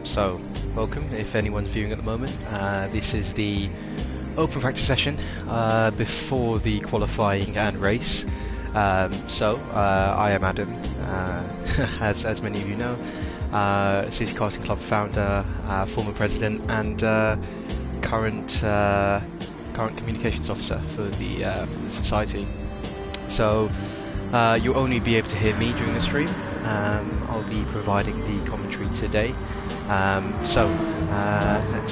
So, welcome if anyone's viewing at the moment. This is the open practice session before the qualifying and race. I am Adam, as many of you know, City Karting Club founder, former president, and current communications officer for the society. So you'll only be able to hear me during the stream. I'll be providing the commentary today. Let's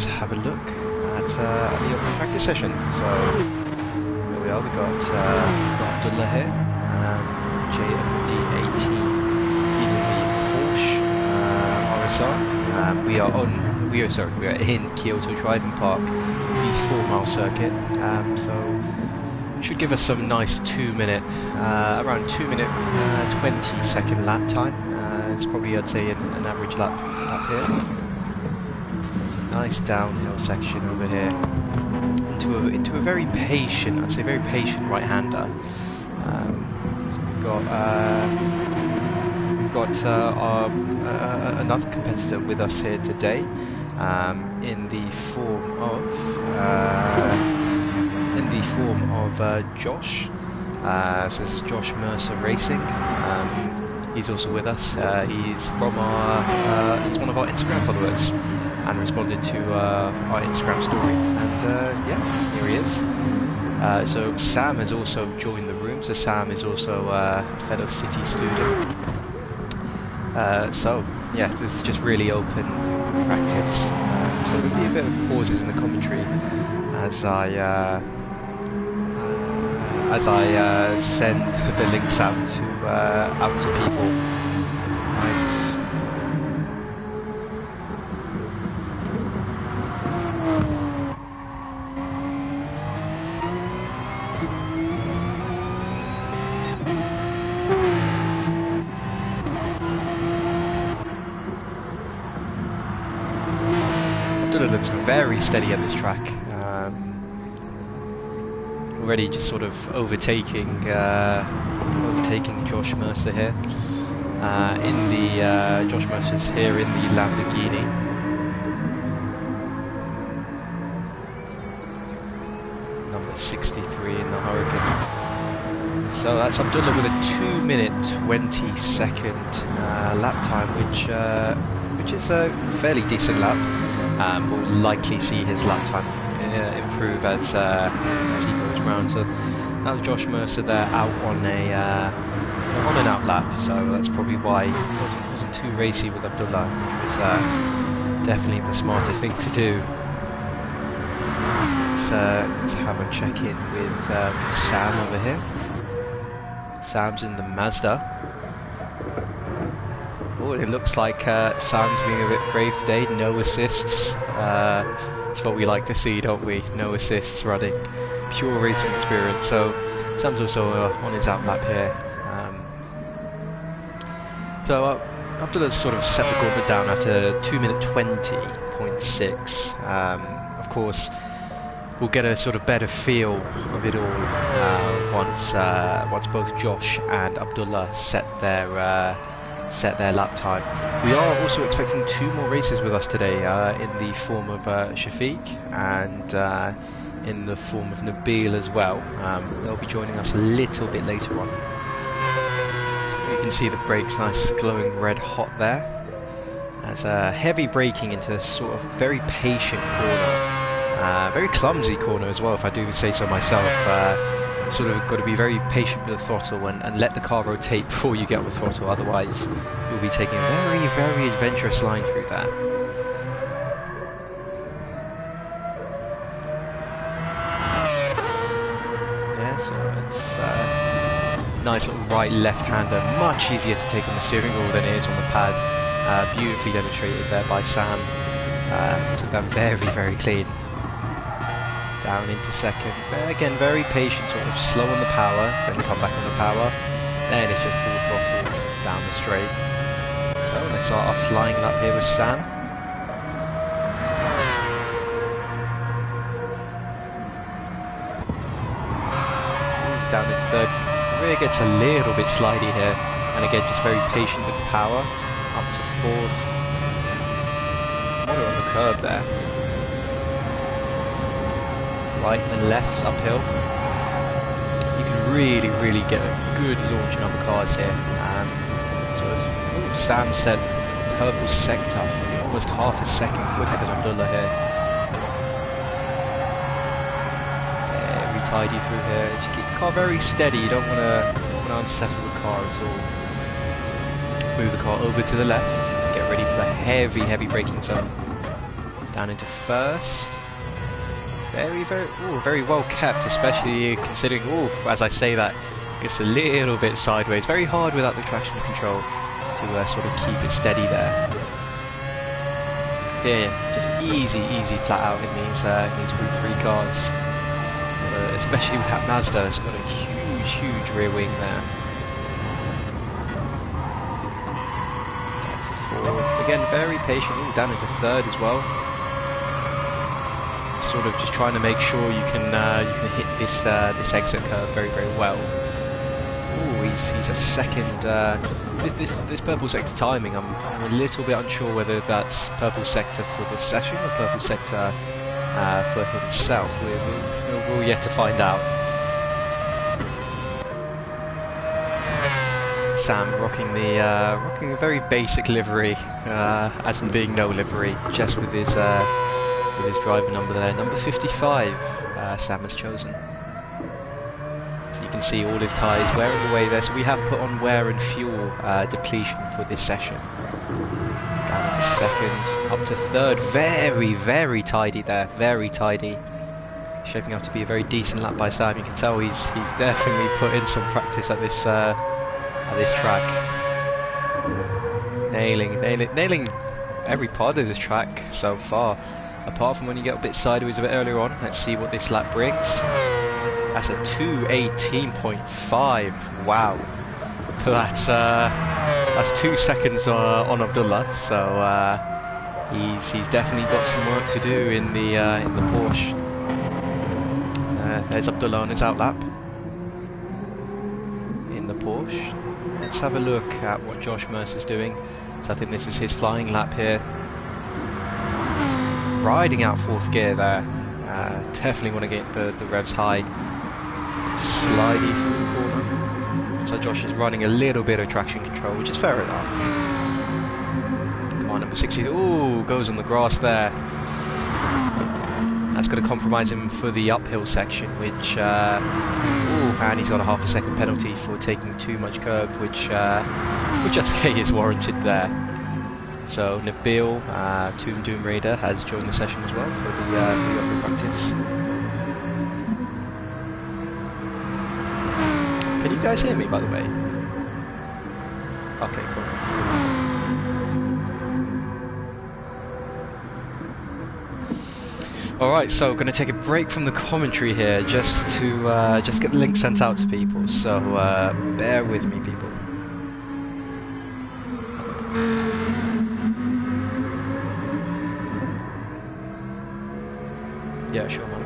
have a look at the open practice session. So here we are. We've got Abdullah here, JMD18. He's in the Porsche RSR. We are in Kyoto Driving Park, the 4-mile circuit. So should give us some nice 2 minute, around 2 minute 20-second lap time. It's probably, I'd say, an average lap here. There's a nice downhill section over here into a very patient, I'd say, very patient right-hander. So we've got another competitor with us here today, in the form of Josh. So this is Josh Mercer Racing. He's also with us. He's from he's one of our Instagram followers and responded to our Instagram story. And yeah, here he is. So Sam has also joined the room. So Sam is also a fellow City student. So yeah, this is just really open practice. So there'll be a bit of pauses in the commentary as I send the links out to people. Right. Abdullah looks very steady at this track. Already just sort of overtaking Josh Mercer here. Josh Mercer's here in the Lamborghini. Number 63 in the Hurricane. So that's Abdullah with a 2 minute 20-second lap time, which is a fairly decent lap. We'll likely see his lap time improve as he goes round. So that was Josh Mercer there out on an out lap, so that's probably why he wasn't too racy with Abdullah, which was definitely the smarter thing to do. Let's have a check in with Sam over here. Sam's in the Mazda. Oh, it looks like Sam's being a bit brave today. No assists. It's what we like to see, don't we? No assists running. Pure racing experience. So Sam's also on his out lap here. Abdullah's sort of set the gauntlet down at a 2 minute 20.6. Of course, we'll get a sort of better feel of it all once both Josh and Abdullah set their lap time. We are also expecting 2 more races with us today, in the form of Shafiq and in the form of Nabil as well. They'll be joining us a little bit later on. You can see the brakes nice glowing red hot there. There's heavy braking into a sort of very patient corner. Very clumsy corner as well, if I do say so myself. Sort of got to be very patient with the throttle and let the car rotate before you get on the throttle, otherwise you'll be taking a very, very adventurous line through that. Yeah, so it's nice little right-left-hander, much easier to take on the steering wheel than it is on the pad. Beautifully demonstrated there by Sam. Took that very, very clean. Down into second, but again very patient, sort of slow on the power, then come back on the power, then it's just full throttle down the straight. So let's start our flying lap here with Sam. Down in third, rear gets a little bit slidey here, and again just very patient with the power, up to fourth. moderate on the curb there. Right and left uphill. You can really get a good launch in other cars here. Sam said purple sector, almost half a second quicker than Abdullah here. Very tidy through here. Just keep the car very steady. You don't want to unsettle the car at all. Move the car over to the left. Get ready for the heavy braking zone. Down into first. Very well kept, especially considering, as I say that, it's a little bit sideways. Very hard without the traction control to sort of keep it steady there. Here, just easy flat out in these Group 3 cars. Especially with that Mazda, it's got a huge rear wing there. Fourth, again, very patient. Down into third as well. Sort of just trying to make sure you can hit this exit curve very well. He's a second. This purple sector timing, I'm a little bit unsure whether that's purple sector for the session or purple sector for himself. We'll yet to find out. Sam rocking the very basic livery, as in being no livery, just with his driver number there, number 55. Sam has chosen. You can see all his tyres wearing away there, so we have put on wear and fuel depletion for this session. Down to second, up to third, very tidy there, very tidy. Shaping up to be a very decent lap by Sam. You can tell he's definitely put in some practice at this track. Nailing every part of this track so far, apart from when you get a bit sideways a bit earlier on. Let's see what this lap brings. That's a 2:18.5. Wow. So that's 2 seconds on Abdullah. So he's definitely got some work to do in the Porsche. There's Abdullah on his outlap in the Porsche. Let's have a look at what Josh Mercer's doing. So I think this is his flying lap here. Riding out fourth gear there. Definitely want to get the revs high. Slidey through the corner. So Josh is running a little bit of traction control, which is fair enough. Come on, number 60. Ooh, goes on the grass there. That's going to compromise him for the uphill section, which... and he's got a half a second penalty for taking too much curb, which I'd say is warranted there. So Nabil, Doom Raider, has joined the session as well for the uphill practice. Can you guys hear me, by the way? Okay, cool. Alright, so we're going to take a break from the commentary here just to get the link sent out to people, so bear with me, people. Yeah, sure, man.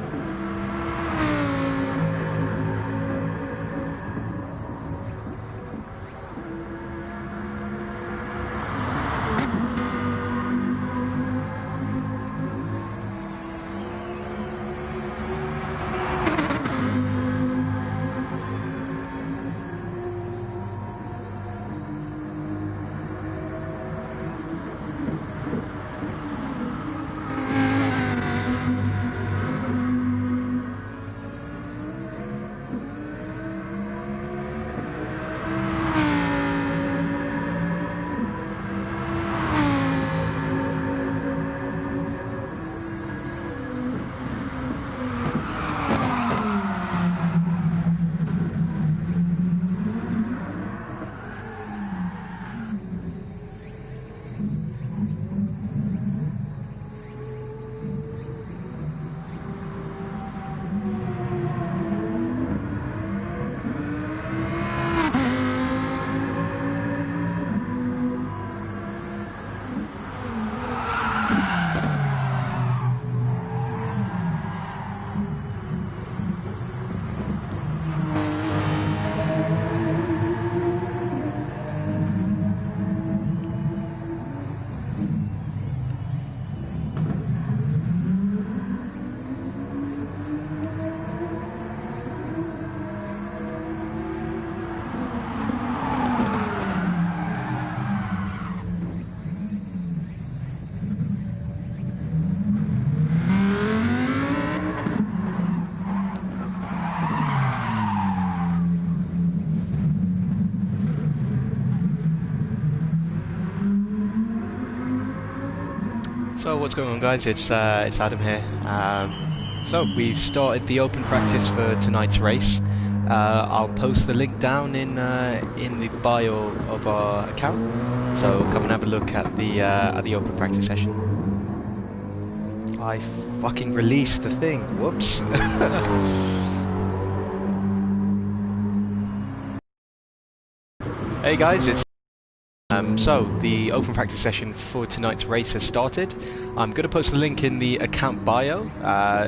So what's going on, guys? It's Adam here. So we started the open practice for tonight's race. I'll post the link down in the bio of our account. So come and have a look at the open practice session. I fucking released the thing. Whoops. Hey guys, it's so the open practice session for tonight's race has started. I'm going to post the link in the account bio,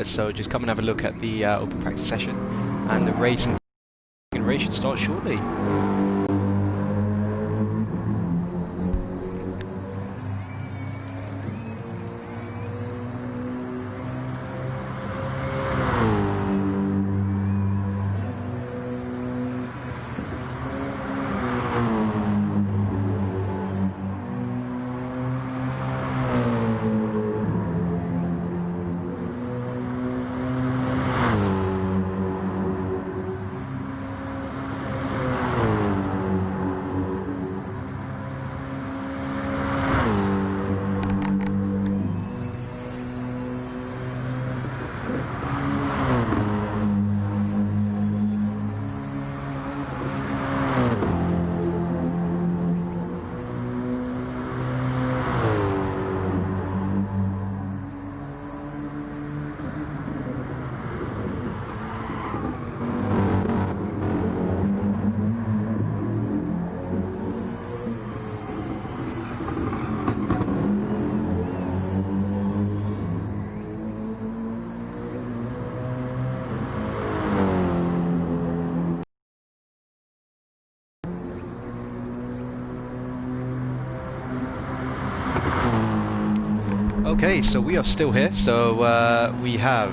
so just come and have a look at the open practice session, and the race should start shortly. Okay, so we are still here. So we have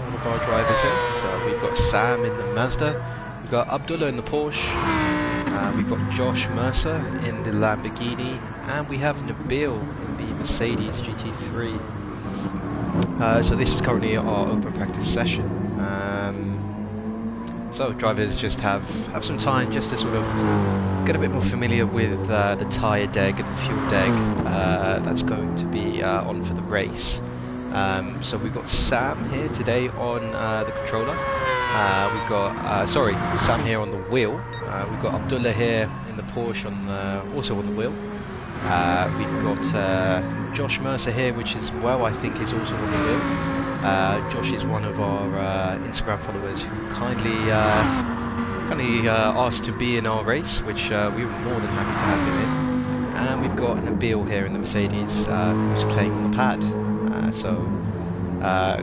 all of our drivers here. So we've got Sam in the Mazda, we've got Abdullah in the Porsche, we've got Josh Mercer in the Lamborghini, and we have Nabil in the Mercedes GT3. So this is currently our open practice session. So drivers just have some time just to sort of get a bit more familiar with the tyre deg and the fuel deg that's going to be on for the race. So we've got Sam here today on the controller. We've got Sam here on the wheel. We've got Abdullah here in the Porsche also on the wheel. We've got Josh Mercer here, which is I think is also on the wheel. Josh is one of our Instagram followers who kindly asked to be in our race, which we were more than happy to have him in. And we've got Nabil here in the Mercedes, who's playing on the pad.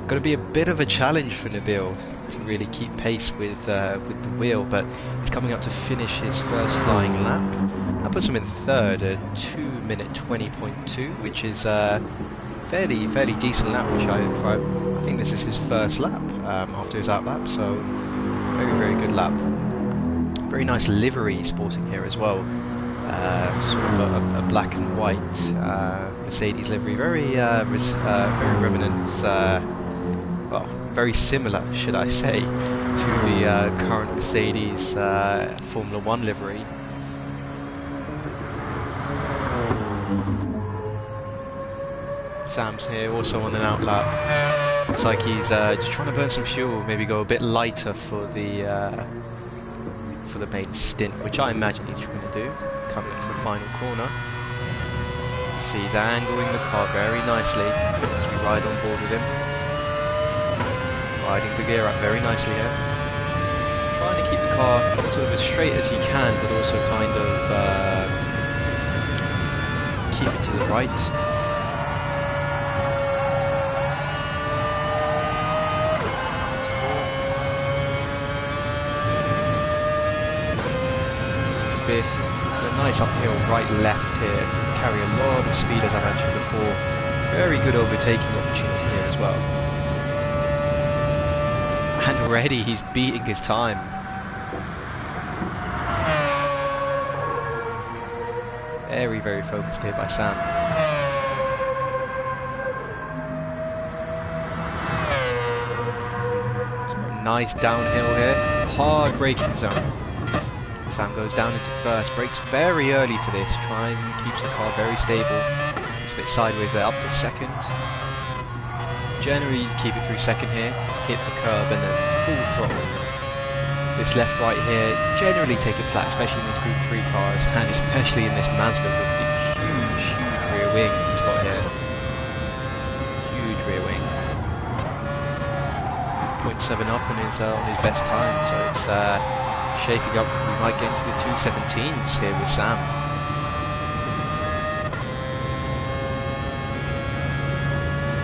Going to be a bit of a challenge for Nabil to really keep pace with the wheel, but he's coming up to finish his first flying lap. That puts him in third at 2:20.2, which is fairly decent lap, which I think this is his first lap after his out lap, so very good lap. Very nice livery sporting here as well, sort of a black and white Mercedes livery, very remnant, very similar, should I say, to the current Mercedes Formula 1 livery. Sam's here, also on an out lap. Looks like he's just trying to burn some fuel, maybe go a bit lighter for the main stint, which I imagine he's trying to do. Coming up to the final corner. See, he's angling the car very nicely as we ride on board with him. Riding the gear up very nicely here. Trying to keep the car sort of as straight as he can, but also kind of keep it to the right. Fifth, so a nice uphill right left here, carry a lot of speed as I mentioned before, very good overtaking opportunity here as well, and already he's beating his time. Very focused here by Sam. It's got a nice downhill here, hard braking zone. Sam goes down into first, brakes very early for this, tries and keeps the car very stable. It's a bit sideways there, up to second. Generally keep it through second here, hit the curb and then full throttle. This left-right here, generally take it flat, especially in these Group 3 cars, and especially in this Mazda with the huge rear wing he's got here. Huge rear wing. 0.7 up on his best time, so it's shaping up. We might get into the 217s here with Sam.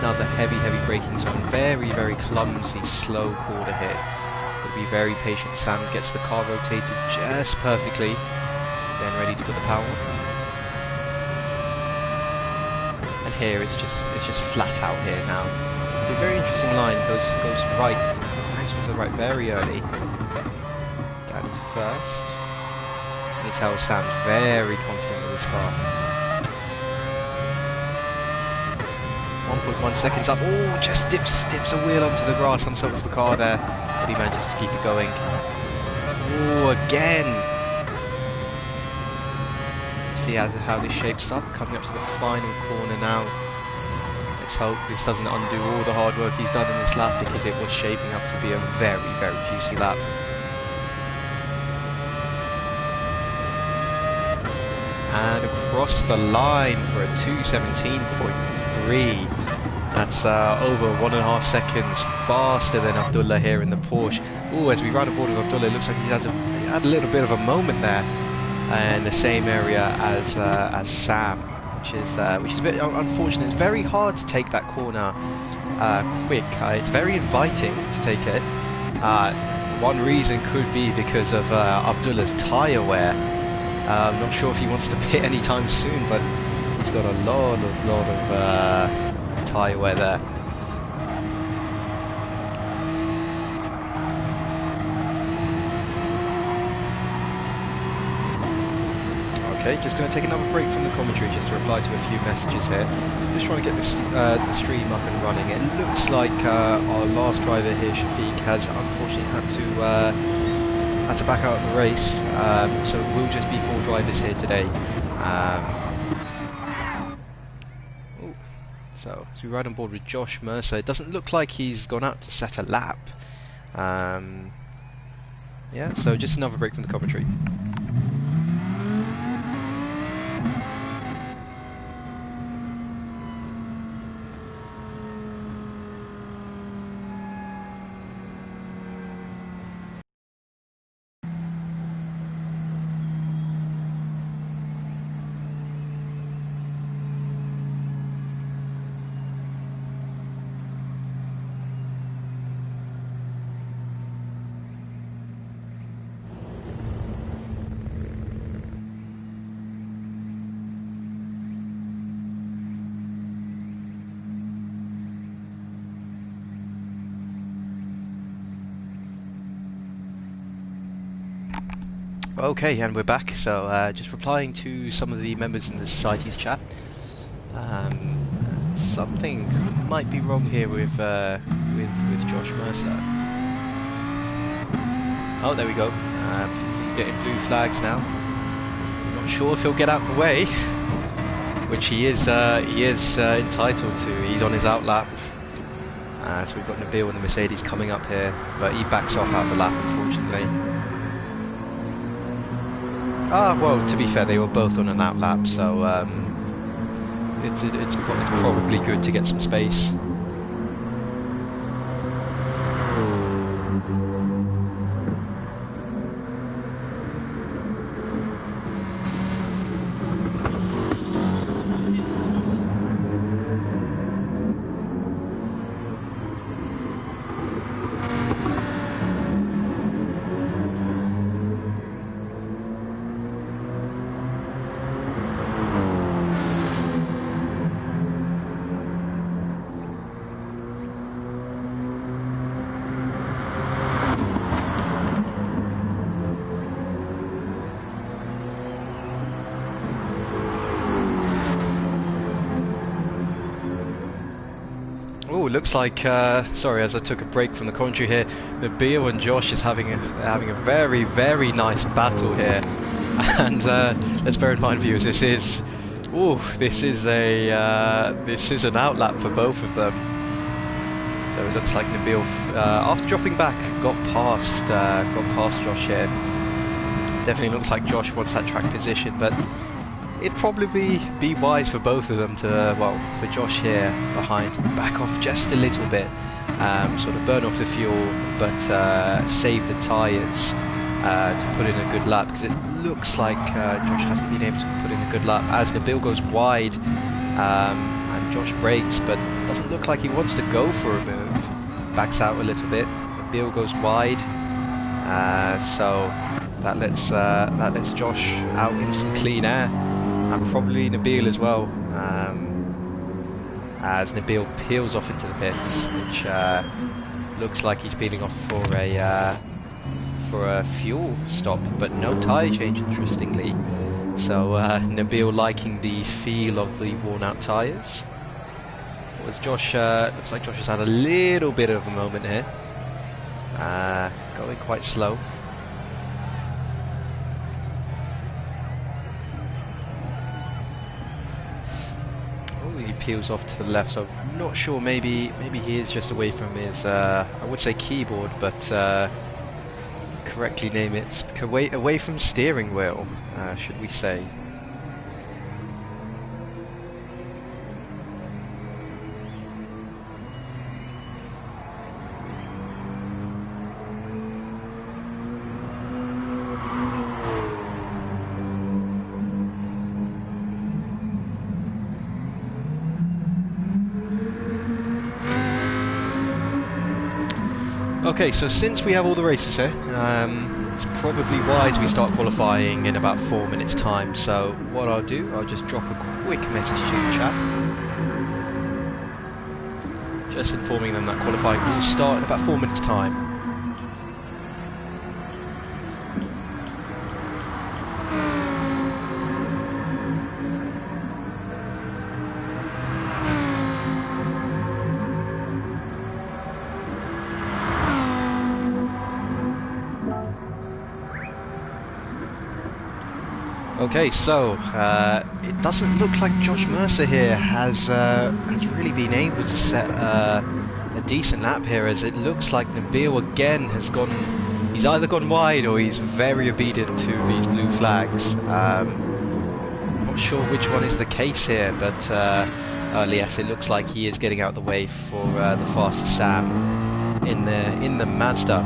Another heavy braking zone, very clumsy, slow corner here. Got to be very patient. Sam gets the car rotated just perfectly, then ready to put the power on. And here it's just flat out here now. It's a very interesting line. Goes right, nice to the right very early. Down to first. And you tell Sam's very confident with this car. 1.1 seconds up. Oh, just dips a wheel onto the grass, and so does the car there. But he manages to keep it going. Oh, again. See how this shapes up. Coming up to the final corner now. Let's hope this doesn't undo all the hard work he's done in this lap, because it was shaping up to be a very juicy lap. And across the line for a 217.3. That's over 1.5 seconds faster than Abdullah here in the Porsche. Oh, as we run aboard with Abdullah, it looks like he had a little bit of a moment there in the same area as Sam, which is a bit unfortunate. It's very hard to take that corner quick. It's very inviting to take it. One reason could be because of Abdullah's tyre wear. I'm not sure if he wants to pit anytime soon, but he's got a lot of tyre wear there. Okay, just going to take another break from the commentary just to reply to a few messages here. Just trying to get this the stream up and running. It looks like our last driver here, Shafiq, has unfortunately had to back out of the race, so it will just be 4 drivers here today. So we ride on board with Josh Mercer. It doesn't look like he's gone out to set a lap. Yeah, so just another break from the commentary. Okay, and we're back. So just replying to some of the members in the Society's chat. Something might be wrong here with Josh Mercer. Oh, there we go. He's getting blue flags now. Not sure if he'll get out of the way, which he is entitled to. He's on his out lap. So we've got Nabil and the Mercedes coming up here, but he backs off out of the lap, unfortunately. Well, to be fair, they were both on an out lap, so it's probably good to get some space. Looks like, sorry, as I took a break from the commentary here, Nabil and Josh is having a very nice battle here, and let's bear in mind, viewers, this is Ooh, this is an outlap for both of them. So it looks like Nabil, after dropping back, got past Josh here. Definitely looks like Josh wants that track position, but it'd probably be wise for both of them to, well, for Josh here behind, back off just a little bit, sort of burn off the fuel, but save the tyres to put in a good lap, because it looks like Josh hasn't been able to put in a good lap as Nabil goes wide, and Josh brakes, but doesn't look like he wants to go for a move. Backs out a little bit. Nabil goes wide, so that lets Josh out in some clean air, and probably Nabil as well, as Nabil peels off into the pits, which looks like he's peeling off for a fuel stop, but no tyre change, interestingly. So Nabil liking the feel of the worn-out tyres. Was Josh? Looks like Josh has had a little bit of a moment here, going quite slow. Oh, he peels off to the left, so I'm not sure. Maybe he is just away from his, I would say keyboard, but correctly name it away from steering wheel, should we say? Okay, so since we have all the races here, it's probably wise we start qualifying in about 4 minutes time. So what I'll do, I'll just drop a quick message to the chat, just informing them that qualifying will start in about 4 minutes time. Okay, so it doesn't look like Josh Mercer here has really been able to set a decent lap here, as it looks like Nabil again has gone. He's either gone wide or he's very obedient to these blue flags. Not sure which one is the case here, but yes, it looks like he is getting out of the way for the faster Sam in the Mazda.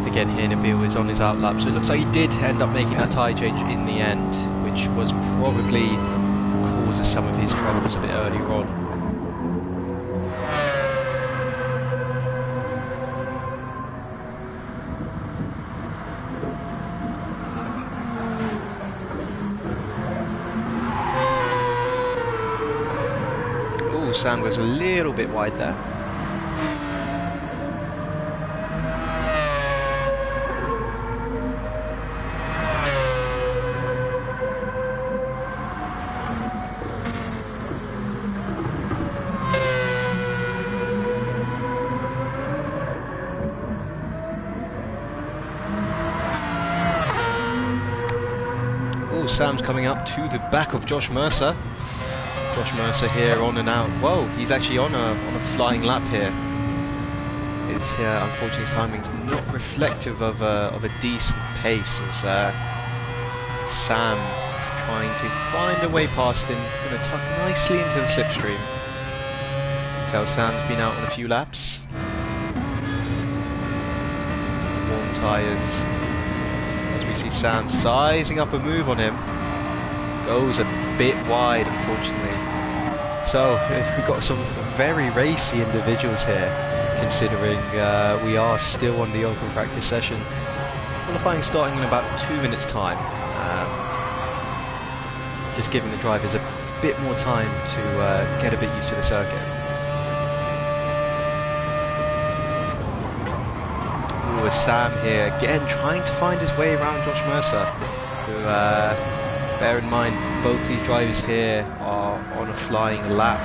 Again here Nabil is on his outlap, so it looks like he did end up making that tyre change in the end, which was probably the cause of some of his troubles a bit earlier on. Oh, Sam goes a little bit wide there. Sam's coming up to the back of Josh Mercer. Josh Mercer here on and out. Whoa, he's actually on a flying lap here. It's unfortunately his timing's not reflective of a decent pace, as Sam is trying to find a way past him. Going to tuck nicely into the slipstream. Tell Sam's been out on a few laps. Warm tyres. We see Sam sizing up a move on him. Goes a bit wide, unfortunately. So we've got some very racy individuals here, considering we are still on the open practice session. Qualifying starting in about 2 minutes time. Just giving the drivers a bit more time to get a bit used to the circuit. With Sam here again trying to find his way around Josh Mercer, who bear in mind both these drivers here are on a flying lap,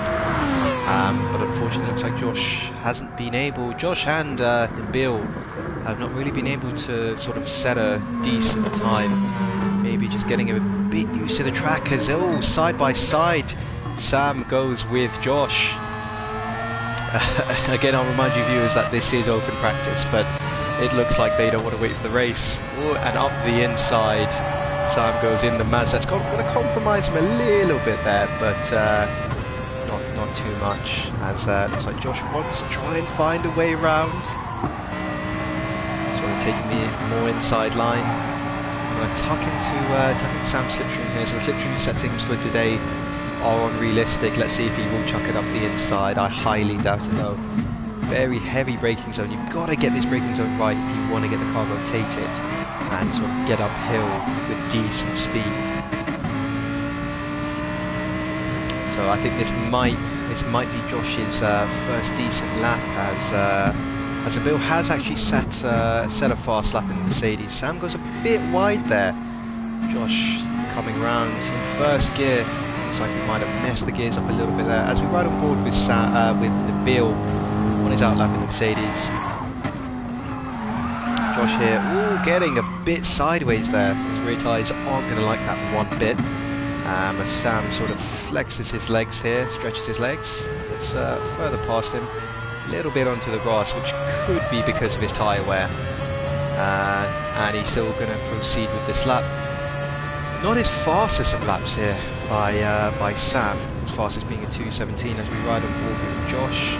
but unfortunately it looks like Josh hasn't been able, Josh and Nabil have not really been able to sort of set a decent time maybe just getting a bit used to the track as, oh, side by side, Sam goes with Josh. Again, I'll remind you viewers that this is open practice, but it looks like they don't want to wait for the race. Ooh, and up the inside, Sam goes in the Mazda. It's going to compromise him a little bit there, but not too much, as looks like Josh wants to try and find a way around. Sort of taking the more inside line. I'm going to tuck into Sam's slipstream here. So the slipstream settings for today are unrealistic. Let's see if he will chuck it up the inside. I highly doubt it though. Very heavy braking zone. You've got to get this braking zone right if you want to get the car rotated and sort of get uphill with decent speed. So I think this might be Josh's first decent lap, as Bill has actually set a fast lap in the Mercedes. Sam goes a bit wide there. Josh coming round in first gear. Looks like he might have messed the gears up a little bit there. As we ride on board with Bill on his outlap in the Mercedes. Josh here, ooh, getting a bit sideways there. His rear tyres aren't going to like that one bit. As Sam sort of flexes his legs here, stretches his legs. It's further past him, a little bit onto the grass, which could be because of his tyre wear. And he's still going to proceed with this lap. Not his fastest of laps here by Sam, his fastest being a 2:17 as we ride on board with Josh.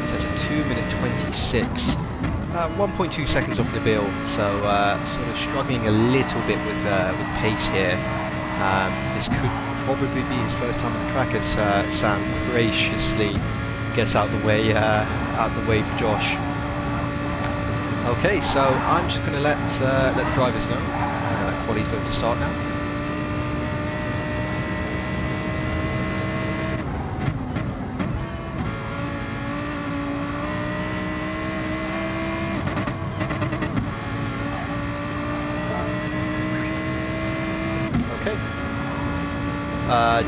So it's a 2:26, 1.2 seconds off Nabil, so sort of struggling a little bit with pace here. This could probably be his first time on the track as Sam graciously gets out the way for Josh. Okay, so I'm just going to let the drivers know that quali's going to start now.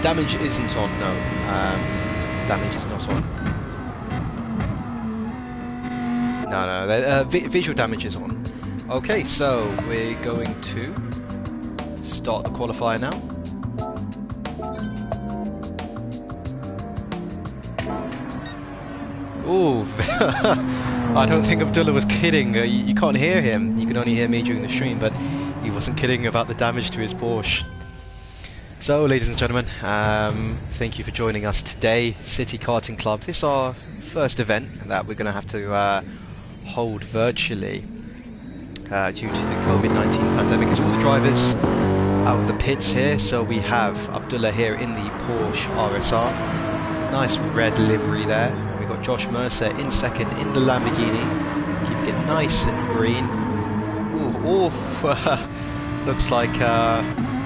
Damage isn't on, no. Damage is not on. No, visual damage is on. Okay, so we're going to start the qualifier now. Ooh, I don't think Abdullah was kidding. You can't hear him. You can only hear me during the stream, but he wasn't kidding about the damage to his Porsche. So, ladies and gentlemen, thank you for joining us today. City Karting Club. This is our first event that we're going to have to hold virtually due to the COVID-19 pandemic. It's all the drivers out of the pits here. So we have Abdullah here in the Porsche RSR. Nice red livery there. And we've got Josh Mercer in second in the Lamborghini. Keeping it nice and green. Ooh, looks like...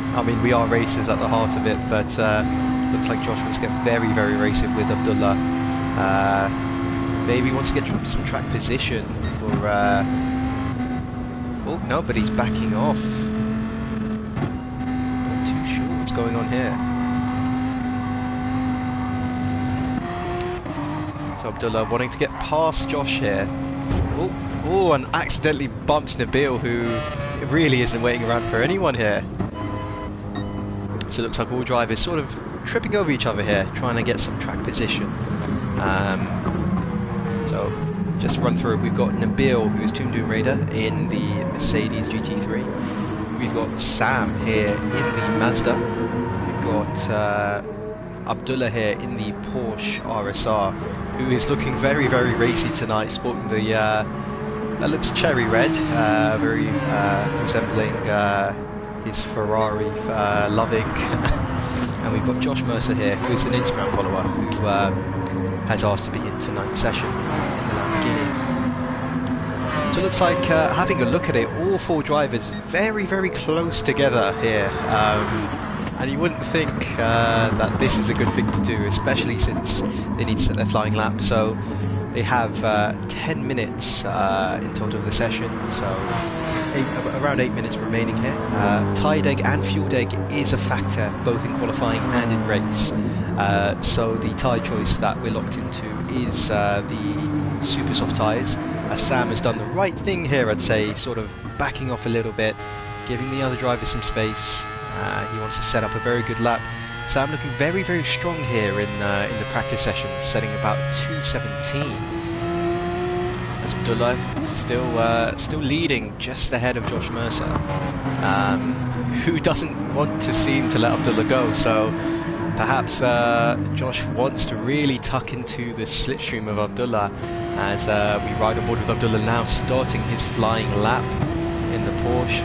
I mean, we are racers at the heart of it, but looks like Josh wants to get very, very racy with Abdullah. Maybe wants to get some track position for... oh, no, but he's backing off. Not too sure what's going on here. So Abdullah wanting to get past Josh here. Oh, and accidentally bumps Nabil, who really isn't waiting around for anyone here. So it looks like all drivers sort of tripping over each other here, trying to get some track position. So just to run through, we've got Nabil, who is Toon Doom Raider in the Mercedes GT3. We've got Sam here in the Mazda. We've got Abdullah here in the Porsche RSR, who is looking very, very racy tonight, sporting the that looks cherry red, very resembling his Ferrari loving. And we've got Josh Mercer here, who's an Instagram follower, who has asked to be in tonight's session in the Lamborghini. So it looks like, having a look at it, all four drivers very, very close together here. And you wouldn't think that this is a good thing to do, especially since they need to set their flying lap. So they have 10 minutes in total of the session, so around 8 minutes remaining here. Tide egg and fueled egg is a factor both in qualifying and in race. So the tyre choice that we're locked into is the super soft tyres. As Sam has done the right thing here, I'd say, sort of backing off a little bit, giving the other drivers some space, He wants to set up a very good lap. Sam looking very, very strong here in the practice session, setting about 2:17. As Abdullah still leading just ahead of Josh Mercer, who doesn't want to seem to let Abdullah go. So perhaps Josh wants to really tuck into the slipstream of Abdullah as we ride on board with Abdullah now starting his flying lap in the Porsche.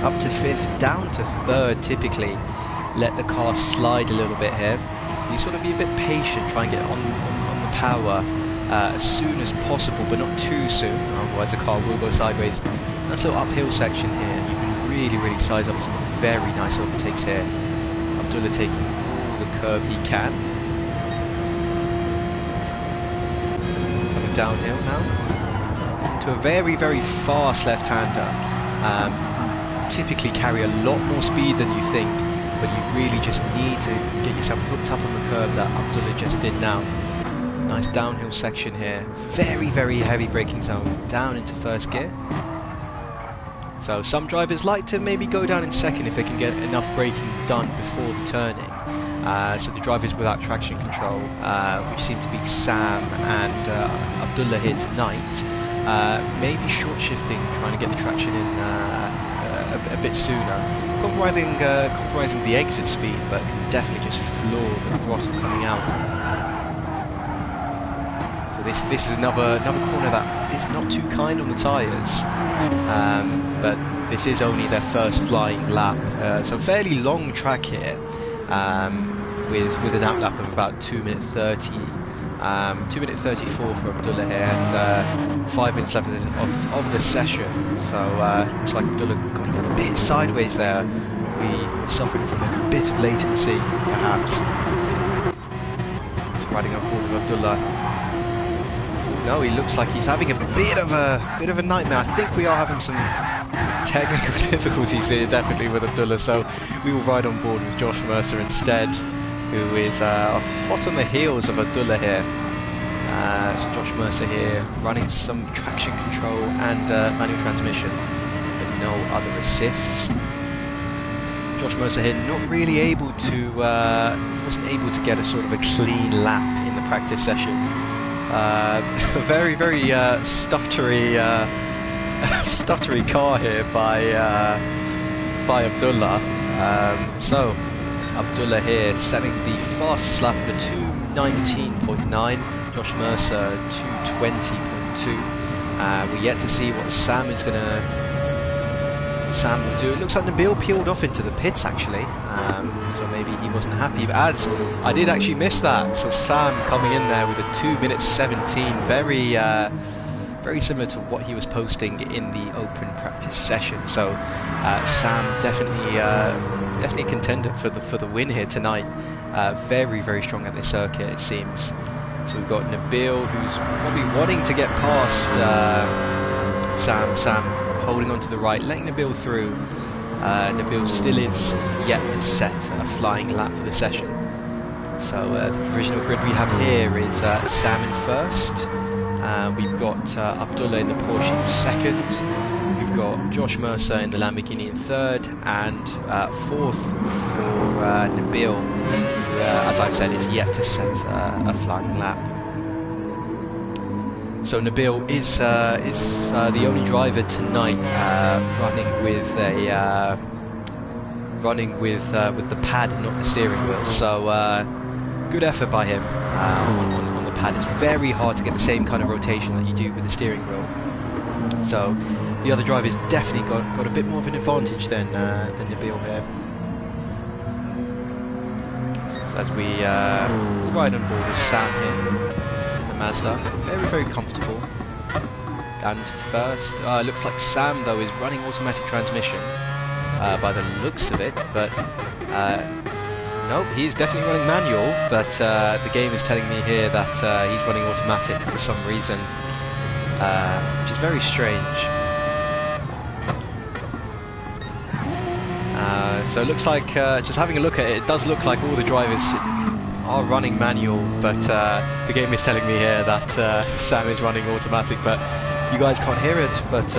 Up to 5th, down to 3rd typically. Let the car slide a little bit here. You sort of be a bit patient, try and get on the power as soon as possible, but not too soon, otherwise the car will go sideways. Nice little uphill section here. You can really size up some very nice overtakes here. Abdullah taking all the curb he can. Coming downhill now to a very fast left-hander. Typically carry a lot more speed than you think, but you really just need to get yourself hooked up on the curb that Abdullah just did now. Nice downhill section here. Very heavy braking zone down into 1st gear. So some drivers like to maybe go down in 2nd if they can get enough braking done before the turning. So the drivers without traction control, which seem to be Sam and Abdullah here tonight, maybe short shifting, trying to get the traction in a bit sooner. Compromising the exit speed, but can definitely just floor the throttle coming out. So this is another corner that is not too kind on the tyres, but this is only their first flying lap, so fairly long track here, with an outlap of about 2:30. 2:34 for Abdullah here, and 5 minutes left of the session. So looks like Abdullah got a bit sideways there. We were suffering from a bit of latency, perhaps. Just riding up board with Abdullah. No, he looks like he's having a bit of a nightmare. I think we are having some technical difficulties here, definitely with Abdullah. So we will ride on board with Josh Mercer instead, who is hot on the heels of Abdullah here. So Josh Mercer here running some traction control and manual transmission, but no other assists. Josh Mercer here not really able to, wasn't able to get a sort of a clean lap in the practice session. Very stuttery car here by Abdullah. So Abdullah here setting the fastest lap of a 2:19.9. Josh Mercer 2:20.2. We're yet to see what Sam will do. It looks like Nabil peeled off into the pits actually, so maybe he wasn't happy, but as I did actually miss that, so Sam coming in there with a 2:17, very similar to what he was posting in the open practice session. So Sam definitely a contender for the win here tonight. Very strong at this circuit, it seems. So we've got Nabil, who's probably wanting to get past Sam holding on to the right, letting Nabil through. Nabil still is yet to set a flying lap for the session. So the provisional grid we have here is Sam in 1st. We've got Abdullah in the Porsche in 2nd. We've got Josh Mercer in the Lamborghini in 3rd, and 4th for Nabil, who, as I've said, is yet to set a flying lap. So Nabil is the only driver tonight running with the pad, not the steering wheel. So good effort by him on the pad. It's very hard to get the same kind of rotation that you do with the steering wheel. So the other drivers definitely got a bit more of an advantage than Nabil here. So as we ride on board with Sam here in the Mazda, very comfortable. Down to 1st. It looks like Sam though is running automatic transmission by the looks of it, but no, he's definitely running manual, but the game is telling me here that he's running automatic for some reason, which is very strange. So it looks like, just having a look at it, it does look like all the drivers are running manual, but the game is telling me here that Sam is running automatic, but you guys can't hear it, but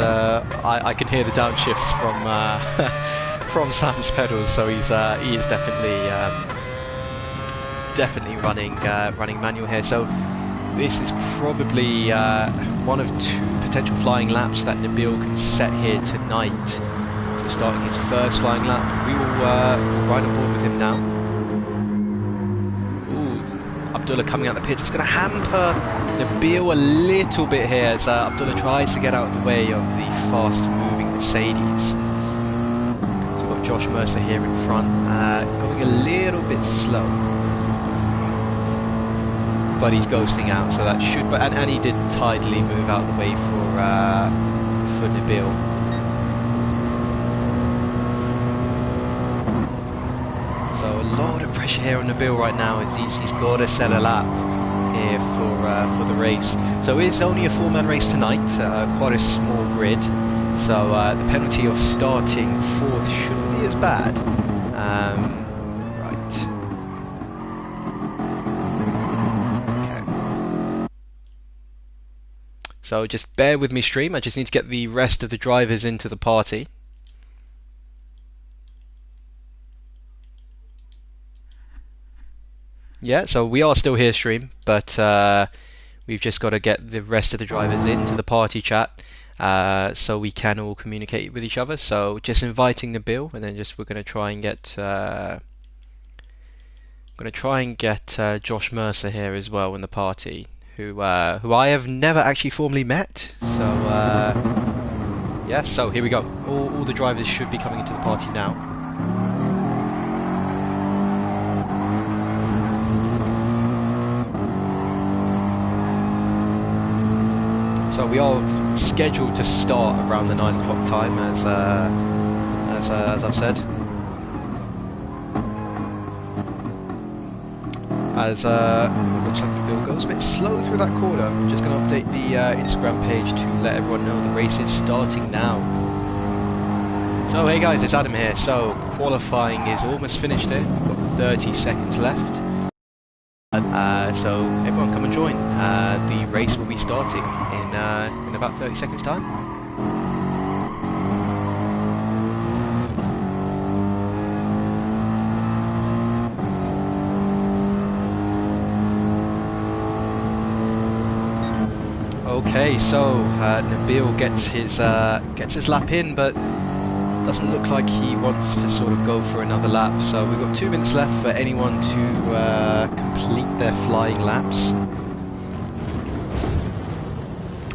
I can hear the downshifts from Sam's pedals, so he is definitely running manual here. So this is probably one of two potential flying laps that Nabil can set here tonight. So starting his first flying lap, we will we'll ride on board with him now. Abdullah coming out the pits. It's going to hamper Nabil a little bit here as Abdullah tries to get out of the way of the fast-moving Mercedes. So we've got Josh Mercer here in front, going a little bit slow, but he's ghosting out, so that should. And he did tidily move out of the way for Nabil. So a lot of pressure here on Nabil right now as he's got to set a lap here for the race. So it's only a four-man race tonight, quite a small grid. So the penalty of starting fourth shouldn't be as bad. Right. Okay. So just bear with me, stream. I just need to get the rest of the drivers into the party. Yeah, so we are still here, stream, but we've just got to get the rest of the drivers into the party chat so we can all communicate with each other. So just inviting Nabil, and then we're going to try and get Josh Mercer here as well in the party, who I have never actually formally met. So yeah, so here we go. All the drivers should be coming into the party now. So we are scheduled to start around the 9 o'clock time, as I've said. As looks like the Bill goes a bit slow through that corner. I'm just going to update the Instagram page to let everyone know the race is starting now. So hey guys, it's Adam here. So qualifying is almost finished here. We've got 30 seconds left. So everyone come and join. The race will be starting in about 30 seconds time. Okay, so Nabil gets his lap in, but doesn't look like he wants to sort of go for another lap. So we've got 2 minutes left for anyone to complete their flying laps.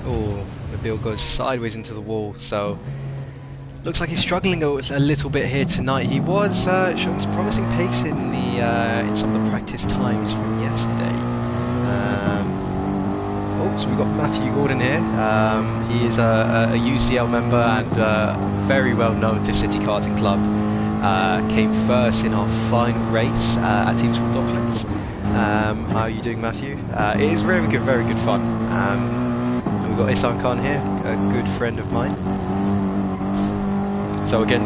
Oh, Nabil goes sideways into the wall. So looks like he's struggling a little bit here tonight. He was showing some promising pace in some of the practice times from yesterday. So we've got Matthew Gordon here. He is a UCL member and very well known to City Karting Club. Came first in our final race at Teams from Docklands. How are you doing, Matthew? It is very good fun. And we've got Isan Khan here, a good friend of mine. So again,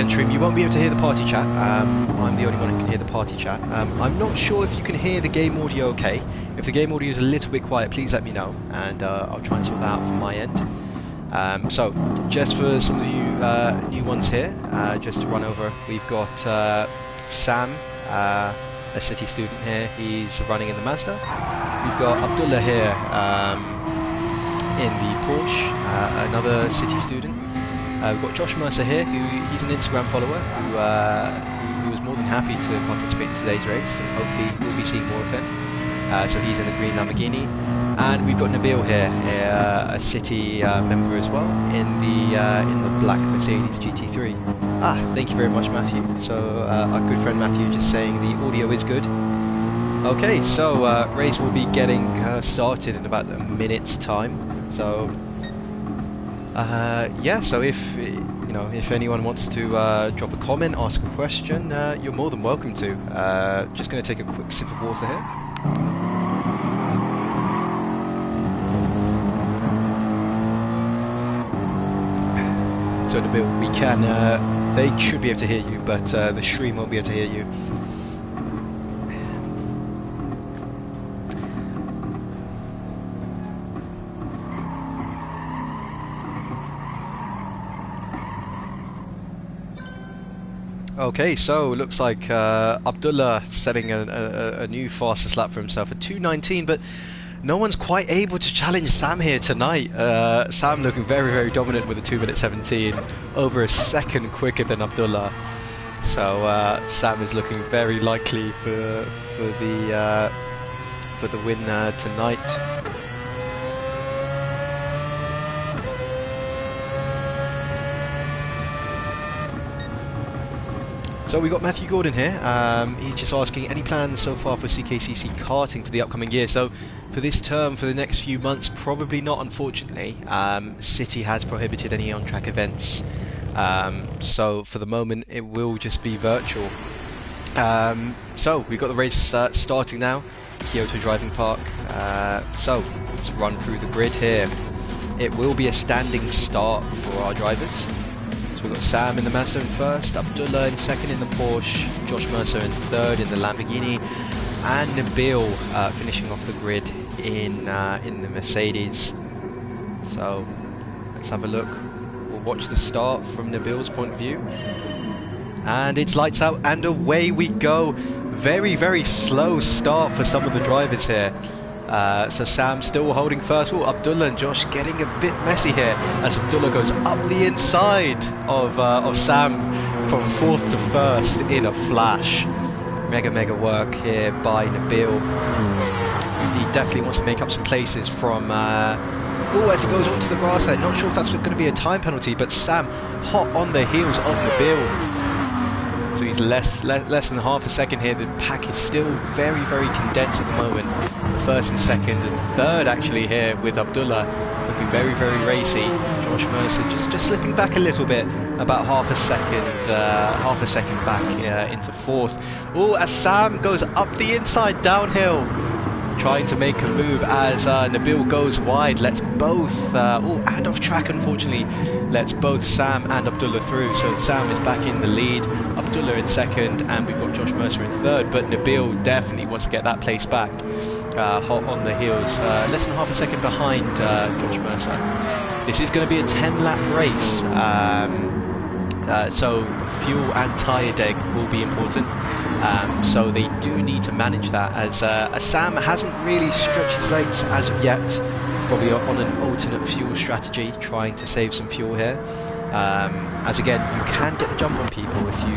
Trim, you won't be able to hear the party chat. I'm the only one who can hear the party chat. I'm not sure if you can hear the game audio okay. If the game audio is a little bit quiet, please let me know, and I'll try and sort that out from my end. So, just for some of you new ones here, just to run over, we've got Sam, a City student here. He's running in the Mazda. We've got Abdullah here in the Porsche, another City student. We've got Josh Mercer here, he's an Instagram follower who was more than happy to participate in today's race, and hopefully we'll be seeing more of him. So he's in the green Lamborghini. And we've got Nabil here, a City member as well, in the black Mercedes GT3. Thank you very much, Matthew. So our good friend Matthew just saying the audio is good. Okay, so race will be getting started in about a minute's time. So yeah, so if anyone wants to drop a comment, ask a question, you're more than welcome to. Just going to take a quick sip of water here. So Nabil, we can, they should be able to hear you, but the stream won't be able to hear you. Okay, so looks like Abdullah setting a new fastest lap for himself at 2:19, but no one's quite able to challenge Sam here tonight. Sam looking very dominant with a 2:17, over a second quicker than Abdullah. So Sam is looking very likely for the win tonight. So we got Matthew Gordon here. He's just asking, any plans so far for CKCC karting for the upcoming year? So for this term, for the next few months, probably not, unfortunately. City has prohibited any on-track events. So for the moment, it will just be virtual. So we've got the race starting now. Kyoto Driving Park. So let's run through the grid here. It will be a standing start for our drivers. We've got Sam in the Mazda in first, Abdullah in second in the Porsche, Josh Mercer in third in the Lamborghini, and Nabil finishing off the grid in the Mercedes. So let's have a look. We'll watch the start from Nabil's point of view. And it's lights out and away we go. Very slow start for some of the drivers here. So Sam still holding first. Oh, Abdullah and Josh getting a bit messy here as Abdullah goes up the inside of Sam from fourth to first in a flash. Mega work here by Nabil. He definitely wants to make up some places from as he goes onto the grass there. Not sure if that's going to be a time penalty, but Sam hot on the heels of Nabil. So he's less than half a second here. The pack is still very condensed at the moment. First and second and third actually here with Abdullah looking very racy. Josh Mercer just slipping back a little bit, about half a second back into fourth. Oh, as Sam goes up the inside downhill, trying to make a move as Nabil goes wide, lets both, and off track unfortunately, lets both Sam and Abdullah through. So Sam is back in the lead, Abdullah in second, and we've got Josh Mercer in third, but Nabil definitely wants to get that place back. Hot on the heels, less than half a second behind Josh Mercer. This is going to be a 10-lap race, so fuel and tyre deg will be important. So they do need to manage that as Sam hasn't really stretched his legs as of yet, probably on an alternate fuel strategy, trying to save some fuel here. As again, you can get the jump on people if you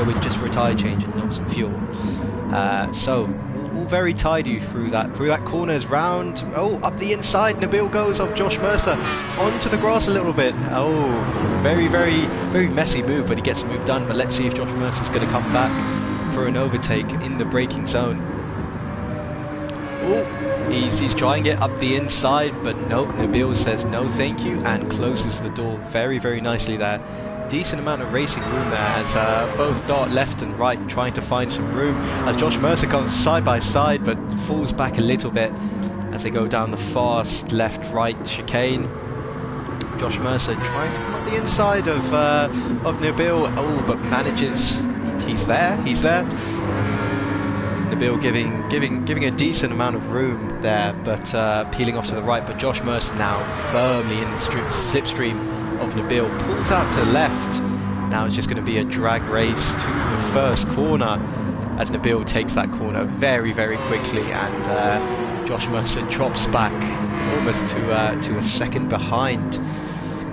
go in just for a tyre change and not some fuel. So all very tidy through that corners round. Oh, up the inside Nabil goes of Josh Mercer onto the grass a little bit. Oh, very messy move, but he gets the move done. But let's see if Josh Mercer's going to come back for an overtake in the braking zone. Oh, he's trying to get up the inside, but no, Nabil says no thank you and closes the door very nicely there. Decent amount of racing room there as both dart left and right trying to find some room as Josh Mercer comes side by side but falls back a little bit as they go down the fast left-right chicane. Josh Mercer trying to come up the inside of Nabil, but manages. He's there. Nabil giving a decent amount of room there, but peeling off to the right. But Josh Mercer now firmly in the slipstream of Nabil, pulls out to the left. Now it's just going to be a drag race to the first corner as Nabil takes that corner very quickly, and Josh Mercer drops back almost to a second behind.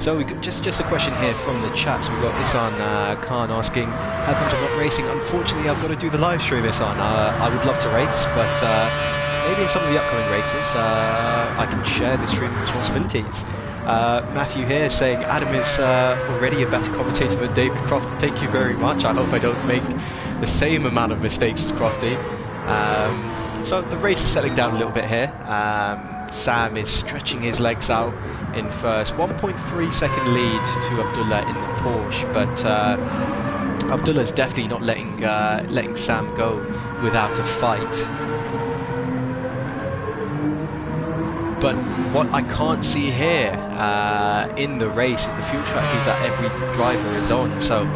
So we got just a question here from the chats. We've got Isan Khan asking, how come I'm not racing? Unfortunately, I've got to do the live stream, Isan. I would love to race, but maybe in some of the upcoming races I can share the streaming responsibilities. Matthew here saying Adam is already a better commentator than David Croft. Thank you very much. I hope I don't make the same amount of mistakes as Crofty. So the race is settling down a little bit here. Sam is stretching his legs out in first, 1.3 second lead to Abdullah in the Porsche, but Abdullah's definitely not letting Sam go without a fight. But what I can't see here in the race is the fuel strategies that every driver is on. So,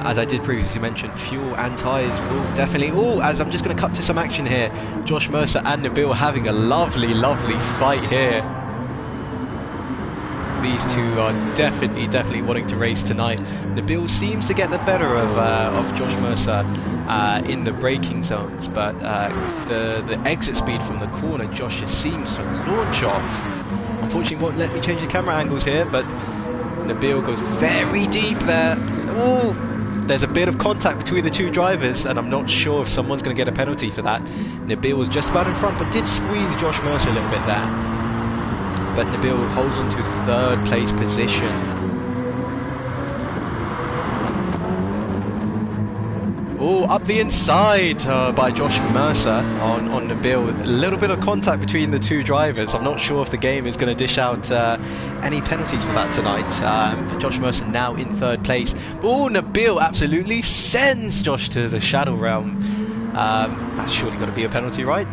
as I did previously mention, fuel and tyres will definitely... Oh, as I'm just going to cut to some action here. Josh Mercer and Nabil having a lovely fight here. these two are definitely wanting to race tonight. Nabil seems to get the better of Josh Mercer in the braking zones, but the exit speed from the corner, Josh just seems to launch off. Unfortunately, won't let me change the camera angles here, but Nabil goes very deep there. Oh, there's a bit of contact between the two drivers, and I'm not sure if someone's going to get a penalty for that. Nabil was just about in front, but did squeeze Josh Mercer a little bit there. But Nabil holds on to third place position. Oh, up the inside by Josh Mercer on Nabil. A little bit of contact between the two drivers. I'm not sure if the game is going to dish out any penalties for that tonight. But Josh Mercer now in third place. Oh, Nabil absolutely sends Josh to the shadow realm. That's surely got to be a penalty, right?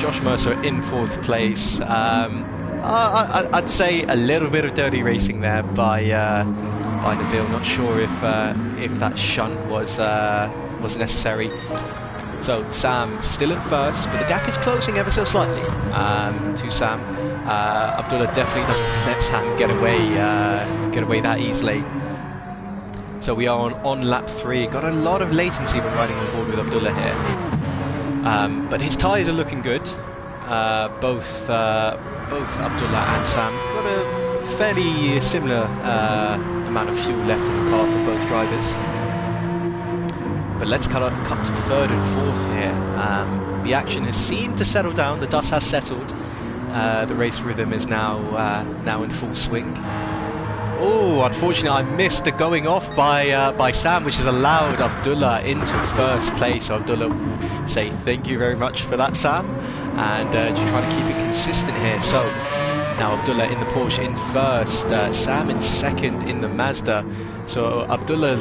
Josh Mercer in fourth place. I'd say a little bit of dirty racing there by Nabil. Not sure if that shunt was necessary. So Sam still in first, but the gap is closing ever so slightly to Sam. Abdullah definitely doesn't let Sam get away that easily. So we are on lap 3. Got a lot of latency when riding on board with Abdullah here, but his tyres are looking good. Both Abdullah and Sam got a fairly similar amount of fuel left in the car for both drivers. But let's cut to third and fourth here. The action has seemed to settle down. The dust has settled. The race rhythm is now in full swing. Oh, unfortunately, I missed the going off by Sam, which has allowed Abdullah into first place. So Abdullah will say thank you very much for that, Sam, and just trying to keep it consistent here. So now Abdullah in the Porsche in first, Sam in second in the Mazda. So Abdullah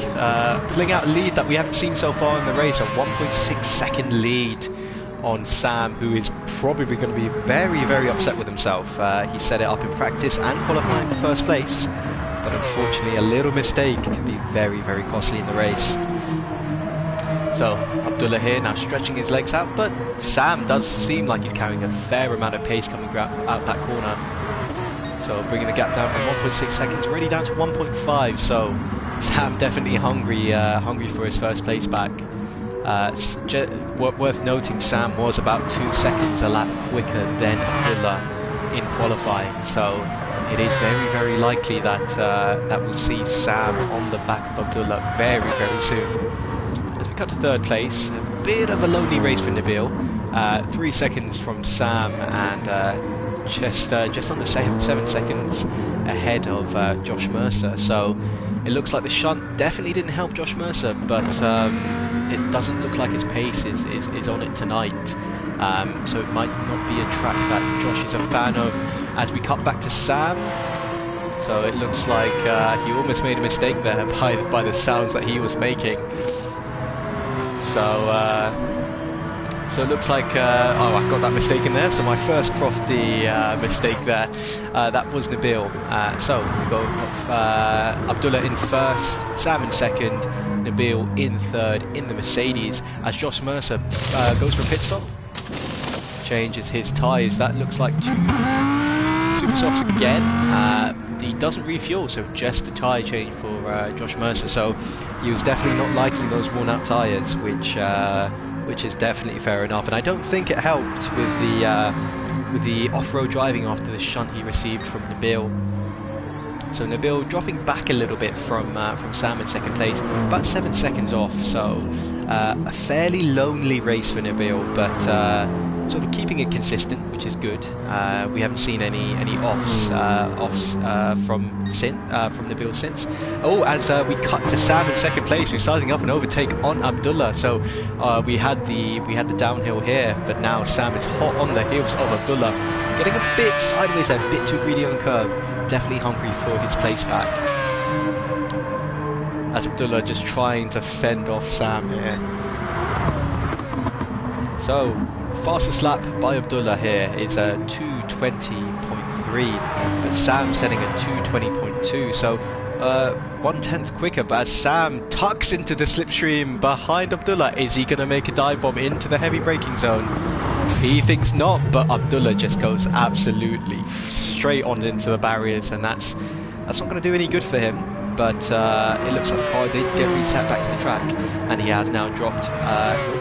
pulling out a lead that we haven't seen so far in the race, a 1.6 second lead on Sam, who is probably going to be very, very upset with himself. He set it up in practice and qualifying for first place, but unfortunately a little mistake can be very, very costly in the race. So Abdullah here now stretching his legs out, but Sam does seem like he's carrying a fair amount of pace coming out that corner. So bringing the gap down from 1.6 seconds really down to 1.5. So Sam definitely hungry for his first place back. Worth noting, Sam was about 2 seconds a lap quicker than Abdullah in qualifying. So it is very, very likely that we'll see Sam on the back of Abdullah very, very soon. As we cut to third place, a bit of a lonely race for Nabil. 3 seconds from Sam and just under 7 seconds ahead of Josh Mercer. So it looks like the shunt definitely didn't help Josh Mercer, but it doesn't look like his pace is on it tonight. So it might not be a track that Josh is a fan of. As we cut back to Sam, so it looks like he almost made a mistake there by the sounds that he was making. So it looks like, oh, I got that mistake in there, so my first crofty mistake there. That was Nabil. So we go Abdullah in first, Sam in second, Nabil in third in the Mercedes, as Josh Mercer goes for a pit stop. Changes his tyres. That looks like 2 super softs again. He doesn't refuel, so just a tyre change for Josh Mercer. So he was definitely not liking those worn out tyres, which is definitely fair enough. And I don't think it helped with the off-road driving after the shunt he received from Nabil. So Nabil dropping back a little bit from Sam in second place, about 7 seconds off. So a fairly lonely race for Nabil, but sort of keeping it consistent, which is good. We haven't seen any offs from Nabil since. Oh, as we cut to Sam in second place, who's sizing up an overtake on Abdullah. So we had the downhill here, but now Sam is hot on the heels of Abdullah, getting a bit sideways, a bit too greedy on the curb. Definitely hungry for his place back. As Abdullah just trying to fend off Sam here. So fastest lap by Abdullah here is a 2:20.3, but Sam setting a 2:20.2. So 1/10 quicker. But as Sam tucks into the slipstream behind Abdullah, is he going to make a dive bomb into the heavy braking zone? He thinks not, but Abdullah just goes absolutely straight on into the barriers, and that's not going to do any good for him. But it looks like the car did get reset back to the track, and he has now dropped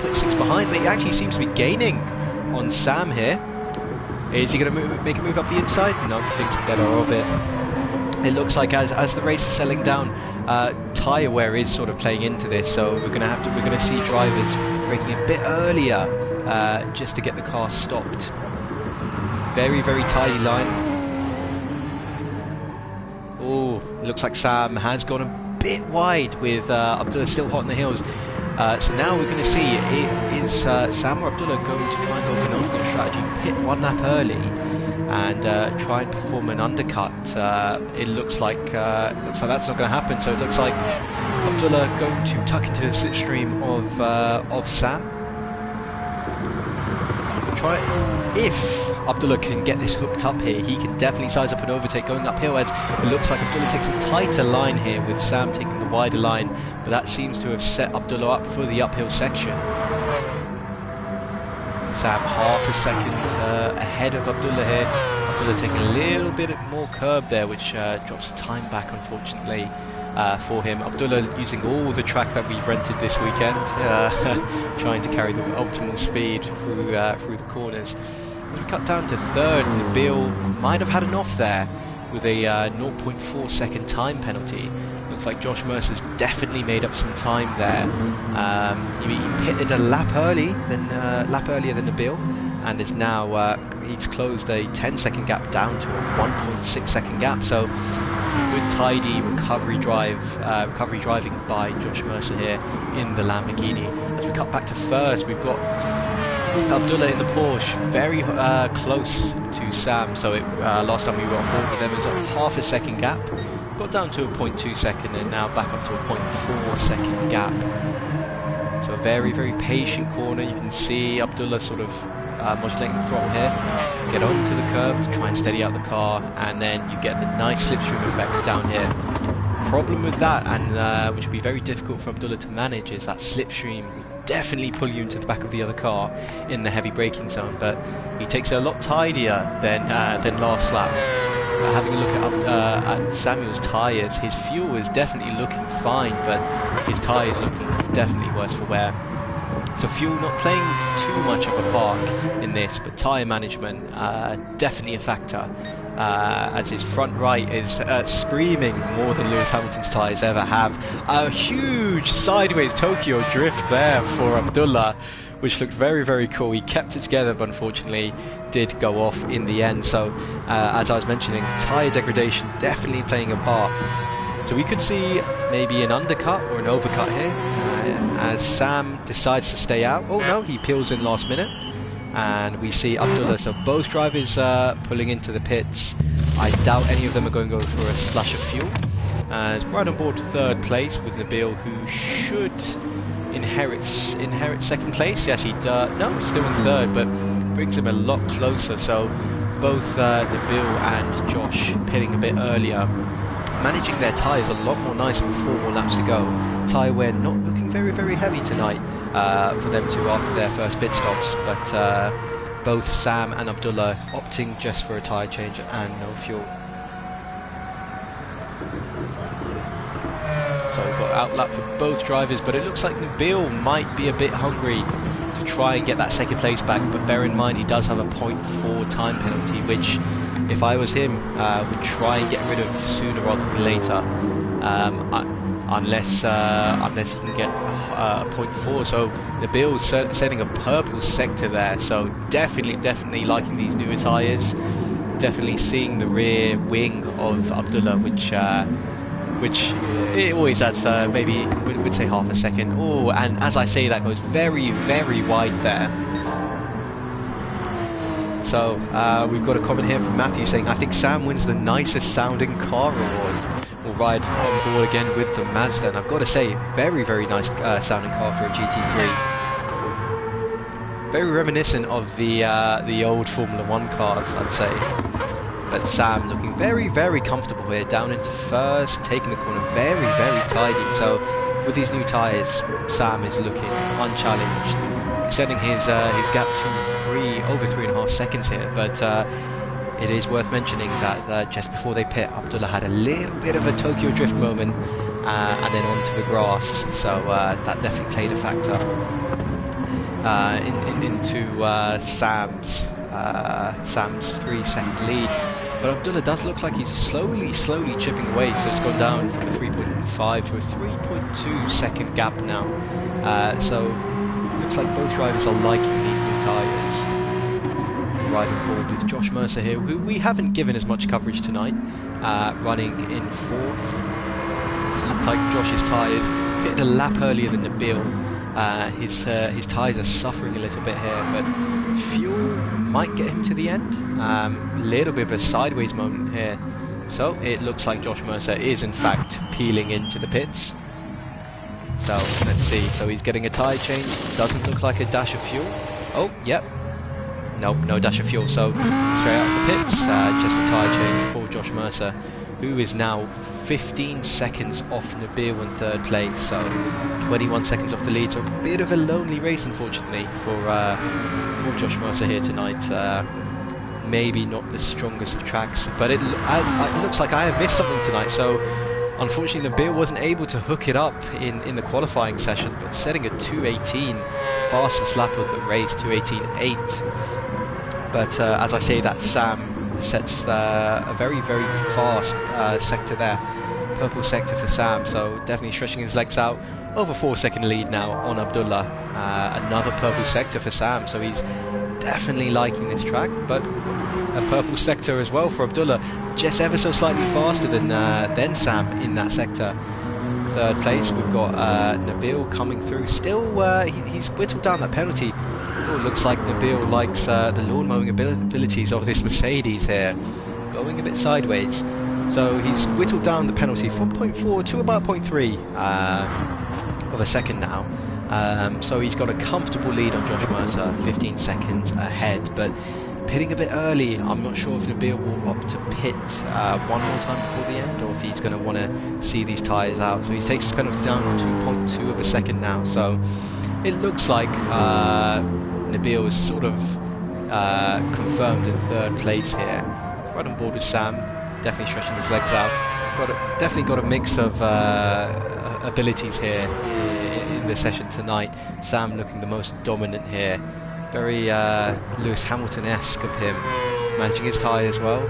0.6 behind, but he actually seems to be gaining on Sam here. Is he going to make a move up the inside? No, thinks better of it. It looks like as the race is settling down, tyre wear is sort of playing into this, so we're going to see drivers braking a bit earlier just to get the car stopped. Very, very tidy line. Oh, looks like Sam has gone a bit wide with Abdullah still hot on the heels. So now we're going to see, is Sam or Abdullah going to try and go for an alternate strategy, pit one lap early and try and perform an undercut. It looks like that's not going to happen. So it looks like Abdullah going to tuck into the slipstream of Sam. If Abdullah can get this hooked up here, he can definitely size up an overtake going uphill, as it looks like Abdullah takes a tighter line here with Sam taking the wider line, but that seems to have set Abdullah up for the uphill section. Sam half a second ahead of Abdullah here. Abdullah taking a little bit more curb there, which drops the time back unfortunately for him. Abdullah using all the track that we've rented this weekend, trying to carry the optimal speed through the corners. We cut down to third, and Nabil might have had an off there with a 0.4 second time penalty. Looks like Josh Mercer's definitely made up some time there. He pitted a lap earlier than Nabil, and is now he's closed a 10-second gap down to a 1.6 second gap. So it's a good tidy recovery driving by Josh Mercer here in the Lamborghini. As we cut back to first, we've got Abdullah in the Porsche, very close to Sam. So last time we were on board with them, it was a half a second gap. Got down to a 0.2 second, and now back up to a 0.4 second gap. So a very, very patient corner. You can see Abdullah sort of modulating the throttle here, get onto the curb to try and steady out the car, and then you get the nice slipstream effect down here. Problem with that, and which will be very difficult for Abdullah to manage, is that slipstream will definitely pull you into the back of the other car in the heavy braking zone, but he takes it a lot tidier than last lap. Having a look at Samuel's tyres, his fuel is definitely looking fine, but his tyres looking definitely worse for wear. So fuel not playing too much of a part in this, but tyre management definitely a factor, as his front right is screaming more than Lewis Hamilton's tyres ever have. A huge sideways Tokyo drift there for Abdullah, which looked very, very cool. He kept it together, but unfortunately did go off in the end. So as I was mentioning, tyre degradation definitely playing a part. So we could see maybe an undercut or an overcut here, as Sam decides to stay out. Oh no, he peels in last minute, and we see Abdullah. So both drivers pulling into the pits. I doubt any of them are going to go for a splash of fuel. Right on board third place with Nabil, who should inherit second place. Yes, he no, still in third, but brings him a lot closer. So both Nabil and Josh pitting a bit earlier, managing their tyres a lot more nicer with 4 more laps to go. Tyre wear not looking very, very heavy tonight for them two after their first pit stops, but both Sam and Abdullah opting just for a tyre change and no fuel. So we've got outlap for both drivers, but it looks like Nabil might be a bit hungry to try and get that second place back, but bear in mind he does have a 0.4 time penalty, which if I was him would try and get rid of sooner rather than later, unless he can get a 0.4. So Nabil's setting a purple sector there, so definitely liking these newer tyres, definitely seeing the rear wing of Abdullah, which it always adds maybe we'd say half a second. Oh, and as I say, that goes very, very wide there. So we've got a comment here from Matthew saying, I think Sam wins the nicest sounding car award. We'll ride on board again with the Mazda, and I've got to say, very, very nice sounding car for a GT3. Very reminiscent of the old Formula 1 cars, I'd say. But Sam looking very, very comfortable here, down into first, taking the corner very, very tidy. So with these new tyres, Sam is looking unchallenged. extending his gap to over 3.5 seconds here. But it is worth mentioning that just before they pit, Abdullah had a little bit of a Tokyo Drift moment, and then onto the grass. So that definitely played a factor into Sam's 3-second lead. But Abdullah does look like he's slowly chipping away, so it's gone down from a 3.5 to a 3.2 second gap now. So looks like both drivers are liking these new tyres. Riding forward with Josh Mercer here, who we haven't given as much coverage tonight, running in 4th. So it looks like Josh's tyres hit a lap earlier than Nabil. His tyres are suffering a little bit here, but fuel might get him to the end. Little bit of a sideways moment here. So it looks like Josh Mercer is in fact peeling into the pits. So let's see. So he's getting a tyre change. Doesn't look like a dash of fuel. Oh, yep. Nope, no dash of fuel. So straight out of the pits. Just a tyre change for Josh Mercer, who is now 15 seconds off Nabil in 3rd place, so 21 seconds off the lead. So a bit of a lonely race, unfortunately, for Josh Mercer here tonight. Maybe not the strongest of tracks, but it looks like I have missed something tonight. So unfortunately, Nabil wasn't able to hook it up in the qualifying session, but setting a 2:18, fastest lap of the race, 2:18.8. But as I say that, Sam sets a very fast sector there, purple sector for Sam, so definitely stretching his legs out. Over 4-second lead now on Abdullah. Another purple sector for Sam, so he's definitely liking this track, but a purple sector as well for Abdullah, just ever so slightly faster than Sam in that sector. 3rd place, we've got Nabil coming through. Still, he's whittled down that penalty. Oh, looks like Nabil likes the lawn mowing abilities of this Mercedes here, going a bit sideways. So he's whittled down the penalty from 0.4 to about 0.3 of a second now. So he's got a comfortable lead on Josh Mercer, 15 seconds ahead, but pitting a bit early. I'm not sure if Nabil will opt to pit one more time before the end, or if he's going to want to see these tyres out. So he takes his penalty down to 2.2 of a second now. So it looks like Nabil is sort of confirmed in 3rd place here. Right on board with Sam, definitely stretching his legs out. Definitely got a mix of abilities here in the session tonight. Sam looking the most dominant here. Very Lewis Hamilton-esque of him, managing his tyres well.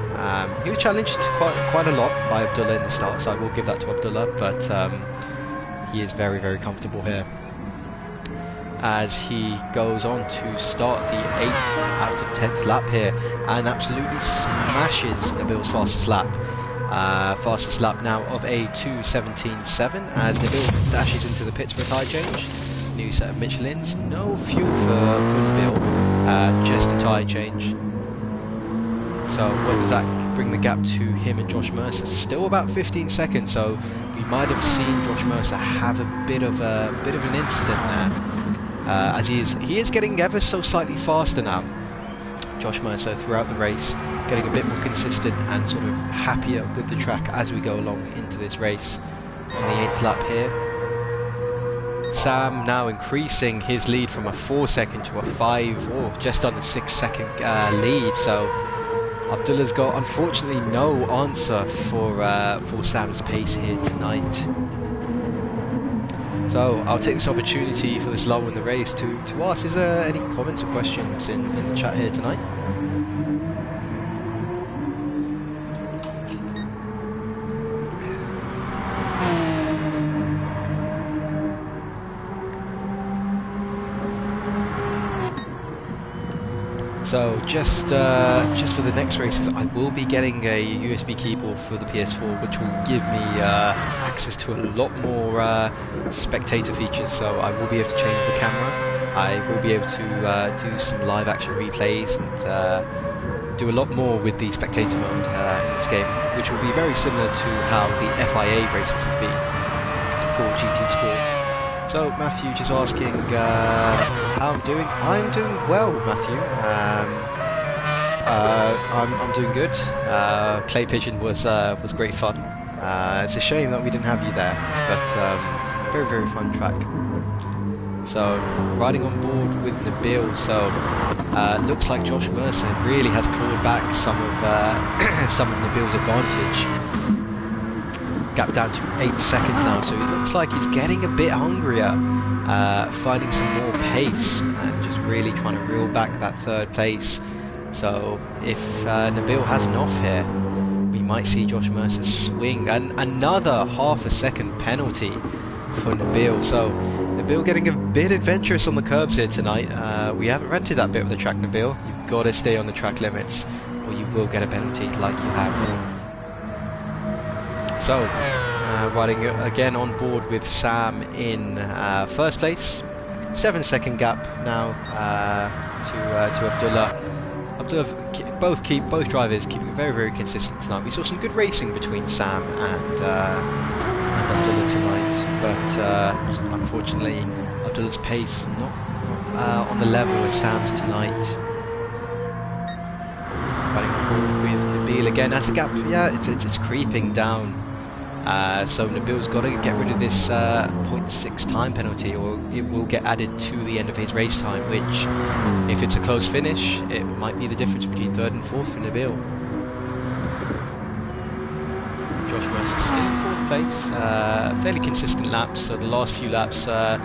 He was challenged quite a lot by Abdullah in the start, so I will give that to Abdullah, but he is very comfortable here as he goes on to start the 8th out of 10th lap here and absolutely smashes Nabil's fastest lap. Fastest lap now of a 2:17.7 as Nabil dashes into the pits for a tyre change. New set of Michelins, no fuel for Nabil, just a tyre change. So what does that bring the gap to him and Josh Mercer? Still about 15 seconds, so we might have seen Josh Mercer have a bit of an incident there. As he is getting ever so slightly faster now, Josh Mercer, throughout the race, getting a bit more consistent and sort of happier with the track as we go along into this race. On the 8th lap here, Sam now increasing his lead from a 4-second to a 5 or just under 6-second lead. So Abdullah's got unfortunately no answer for Sam's pace here tonight. So I'll take this opportunity for this lull in the race to ask, is there any comments or questions in the chat here tonight? So just for the next races, I will be getting a USB keyboard for the PS4, which will give me access to a lot more spectator features. So I will be able to change the camera. I will be able to do some live action replays and do a lot more with the spectator mode in this game, which will be very similar to how the FIA races would be for GT Sport. So Matthew just asking how I'm doing. I'm doing well, Matthew. I'm doing good. Clay Pigeon was great fun. It's a shame that we didn't have you there, but very fun track. So riding on board with Nabil. So looks like Josh Mercer really has clawed back some of Nabil's advantage. Gap down to 8 seconds now, so it looks like he's getting a bit hungrier, finding some more pace and just really trying to reel back that third place. So if Nabil has an off here, we might see Josh Mercer swing, and another half a second penalty for Nabil. So Nabil getting a bit adventurous on the curbs here tonight. We haven't rented that bit of the track, Nabil. You've got to stay on the track limits or you will get a penalty like you have. So, riding again on board with Sam in first place. 7 second gap now to Abdullah. Abdullah, both drivers keeping it very, very consistent tonight. We saw some good racing between Sam and Abdullah tonight, but unfortunately Abdullah's pace not on the level with Sam's tonight. Riding on board with Nabil again. As the gap, yeah, it's creeping down. So Nabil's got to get rid of this 0.6 time penalty, or it will get added to the end of his race time, which, if it's a close finish, it might be the difference between third and fourth for Nabil. Josh Mercer still in fourth place, fairly consistent laps. So the last few laps, lap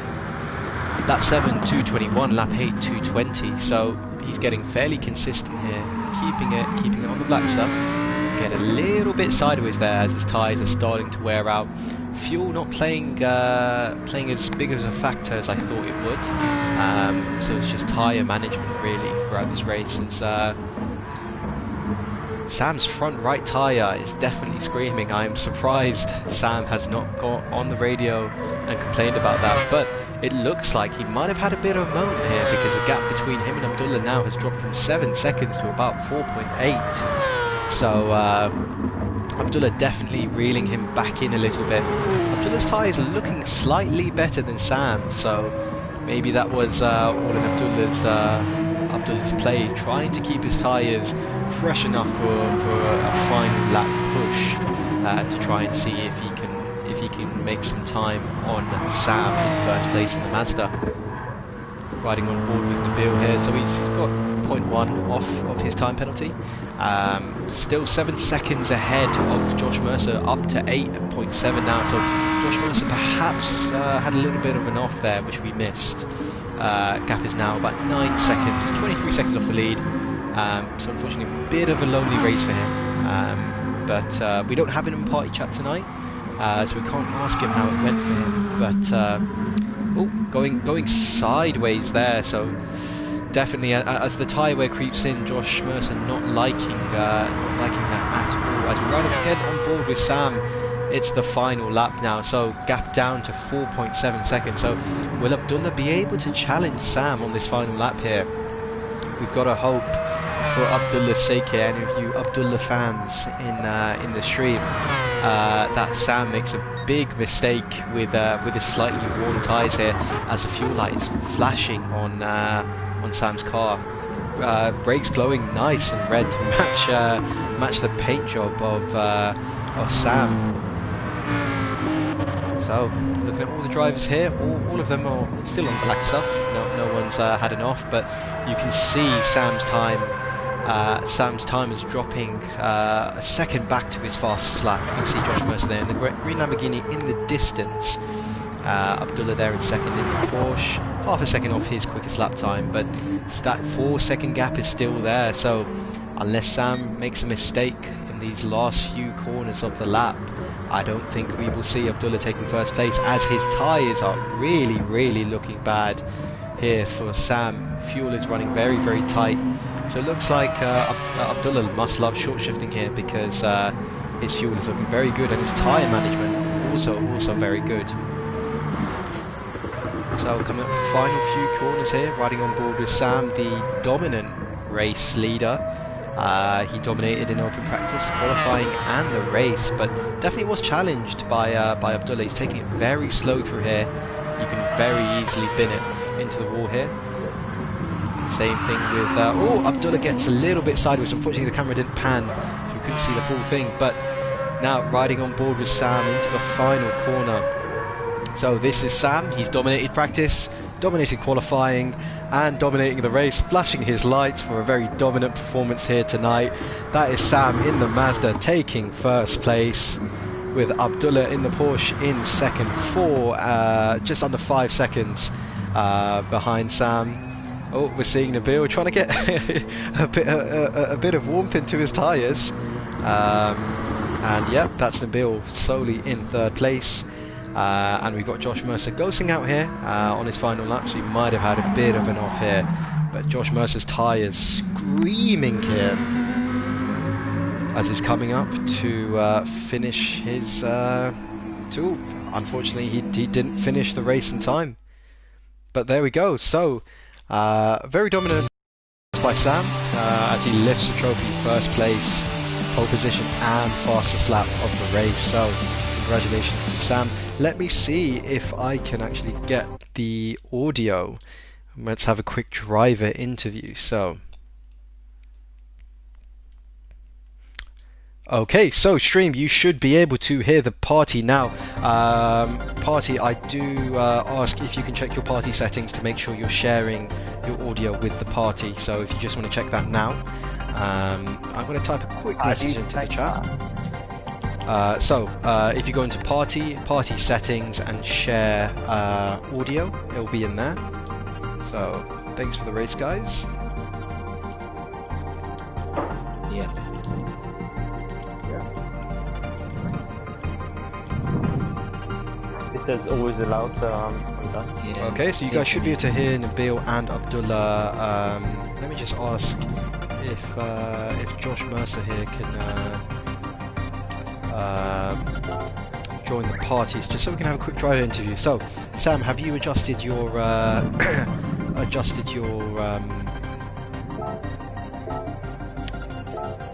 7 2:21, lap 8 2:20. So he's getting fairly consistent here, keeping it on the black stuff. Get a little bit sideways there as his tyres are starting to wear out. Fuel not playing as big as a factor as I thought it would. So it's just tyre management really throughout this race. It's, Sam's front right tyre is definitely screaming. I'm surprised Sam has not got on the radio and complained about that, but it looks like he might have had a bit of a moment here, because the gap between him and Abdullah now has dropped from 7 seconds to about 4.8. So Abdullah definitely reeling him back in a little bit. Abdullah's tyres are looking slightly better than Sam, so maybe that was all in Abdullah's play, trying to keep his tyres fresh enough for a final lap push to try and see if he can make some time on Sam in first place in the Mazda. Riding on board with Nabil here, so he's got 0.1 off of his time penalty. Still 7 seconds ahead of Josh Mercer, up to 8.7 now. So Josh Mercer perhaps had a little bit of an off there, which we missed. Gap is now about 9 seconds, it's 23 seconds off the lead. So unfortunately a bit of a lonely race for him. But we don't have him in party chat tonight, so we can't ask him how it went for him. But going sideways there, so definitely as the tyre wear creeps in, Josh Mercer not liking that at all. As we ride up again on board with Sam, it's the final lap now, so gap down to 4.7 seconds. So will Abdullah be able to challenge Sam on this final lap here? We've got to hope, for Abdullah's sake here, any of you Abdullah fans in the stream, that Sam makes a big mistake with his slightly worn tyres here, as the fuel light is flashing on Sam's car. Brakes glowing nice and red to match the paint job of Sam. So looking at all the drivers here, all of them are still on black stuff. No one's had an off, but you can see Sam's time. Sam's time is dropping a second back to his fastest lap. You can see Josh Mercer there in the green Lamborghini in the distance. Abdullah there in second in the Porsche, half a second off his quickest lap time, but that 4 second gap is still there. So unless Sam makes a mistake in these last few corners of the lap, I don't think we will see Abdullah taking first place, as his tyres are really looking bad here for Sam. Fuel is running very tight, so it looks like Abdullah must love short shifting here, because his fuel is looking very good and his tyre management also very good. So coming up the final few corners here, riding on board with Sam, the dominant race leader. He dominated in open practice, qualifying and the race, but definitely was challenged by Abdullah. He's taking it very slow through here. You can very easily bin it into the wall here. Same thing with Abdullah gets a little bit sideways. Unfortunately the camera didn't pan, so we couldn't see the full thing, but now riding on board with Sam into the final corner. So this is Sam, he's dominated practice, dominated qualifying and dominating the race, flashing his lights for a very dominant performance here tonight. That is Sam in the Mazda taking first place, with Abdullah in the Porsche in second, just under 5 seconds behind Sam. Oh, we're seeing Nabil trying to get a bit of warmth into his tyres. And yeah, that's Nabil solely in third place. And we've got Josh Mercer ghosting out here on his final lap, so he might have had a bit of an off here. But Josh Mercer's tyres screaming here as he's coming up to finish his tool. Unfortunately, he didn't finish the race in time. But there we go. So, very dominant by Sam as he lifts the trophy, first place, pole position and fastest lap of the race. So congratulations to Sam. Let me see if I can actually get the audio. Let's have a quick driver interview. So okay, so stream, you should be able to hear the party now. Party, I do ask if you can check your party settings to make sure you're sharing your audio with the party. So if you just want to check that now, I'm going to type a quick message into the chat. If you go into party settings and share audio, it will be in there. So thanks for the race, guys. Yeah. It says always allowed, so I'm done. Yeah, okay, so you guys should be able to hear Nabil and Abdullah. Let me just ask if Josh Mercer here can join the parties, just so we can have a quick driver interview. So, Sam, have you adjusted your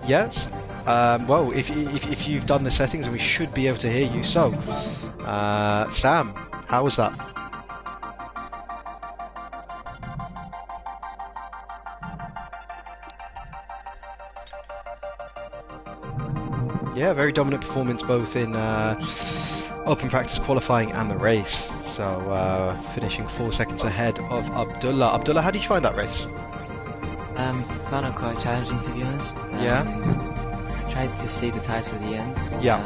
yes? Well, if you've done the settings, then we should be able to hear you. So, Sam, how was that? Yeah, very dominant performance both in open practice qualifying and the race. So finishing 4 seconds ahead of Abdullah. Abdullah, how did you find that race? Found it quite challenging, to be honest. Yeah. I tried to see the tyres for the end. Yeah.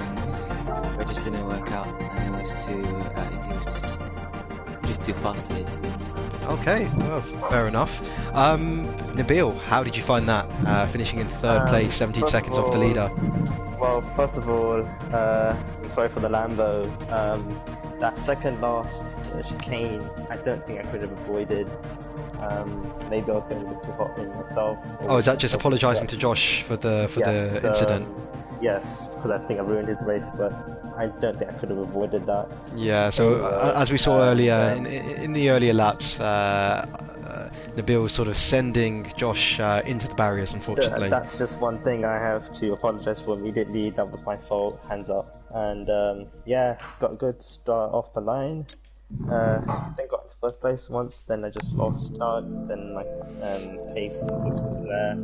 But it just didn't work out. It was just too fast today, to be honest. Okay, well, fair enough. Nabil, how did you find that? Finishing in third place, 17 seconds off the leader. Well, first of all, I'm sorry for the Lambo. That second last chicane, I don't think I could have avoided. Maybe I was going a bit too hot in myself. Oh, is that just apologising to Josh for the incident? Yes, because I think I ruined his race, but I don't think I could have avoided that. Yeah, so as we saw earlier, in the earlier laps, Nabil was sort of sending Josh into the barriers, unfortunately. That's just one thing I have to apologise for immediately. That was my fault, hands up. And yeah, got a good start off the line. Then got into first place once, then I just lost start, then my pace just wasn't there.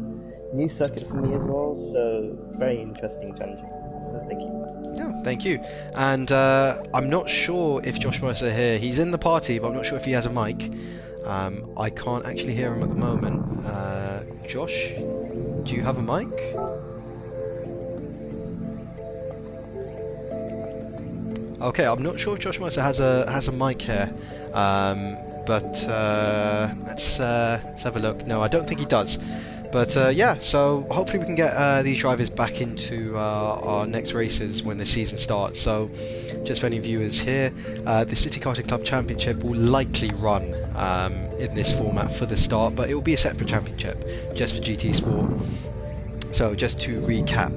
New circuit for me as well, so very interesting, challenging. So thank you. Yeah, thank you. And I'm not sure if Josh Mercer here, he's in the party, but I'm not sure if he has a mic. I can't actually hear him at the moment. Josh, do you have a mic? Okay, I'm not sure if Josh Mercer has a mic here, but let's have a look. No, I don't think he does. But yeah, so hopefully we can get these drivers back into our next races when the season starts. So just for any viewers here, the City Karting Club Championship will likely run in this format for the start, but it will be a separate championship just for GT Sport. So just to recap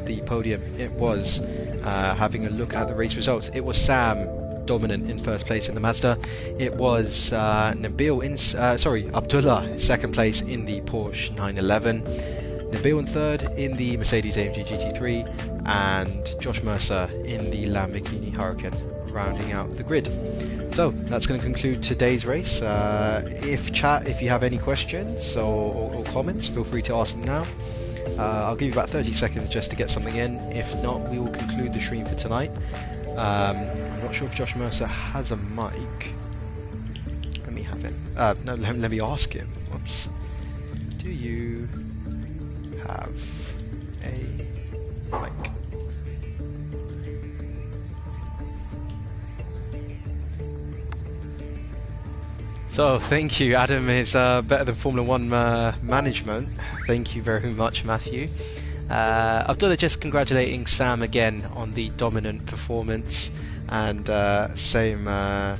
the podium, it was having a look at the race results. It was Sam dominant in first place in the Mazda. It was Abdullah in second place in the Porsche 911. Nabil in third in the Mercedes-AMG GT3, and Josh Mercer in the Lamborghini Huracan, rounding out the grid. So that's going to conclude today's race. If you have any questions or comments, feel free to ask them now. I'll give you about 30 seconds just to get something in. If not, we will conclude the stream for tonight. I'm not sure if Josh Mercer has a mic. Let me have him. No, let me ask him. Whoops. Do you have a mic? So, thank you. Adam is better than Formula 1 management. Thank you very much, Matthew. Abdullah just congratulating Sam again on the dominant performance, and same there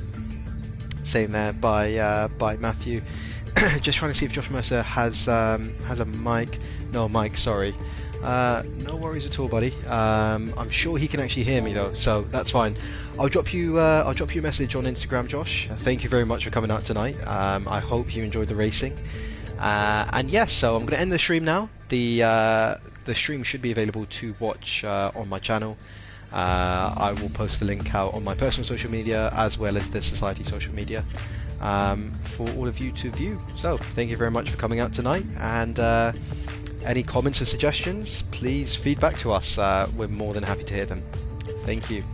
by Matthew. Just trying to see if Josh Mercer has a mic. No mic, sorry. No worries at all, buddy. I'm sure he can actually hear me though, so that's fine. I'll drop you a message on Instagram, Josh. Thank you very much for coming out tonight. I hope you enjoyed the racing. And yes, so I'm going to end the stream now. The stream should be available to watch on my channel. I will post the link out on my personal social media as well as the society social media for all of you to view. So thank you very much for coming out tonight, and any comments or suggestions, please feedback to us. We're more than happy to hear them. Thank you.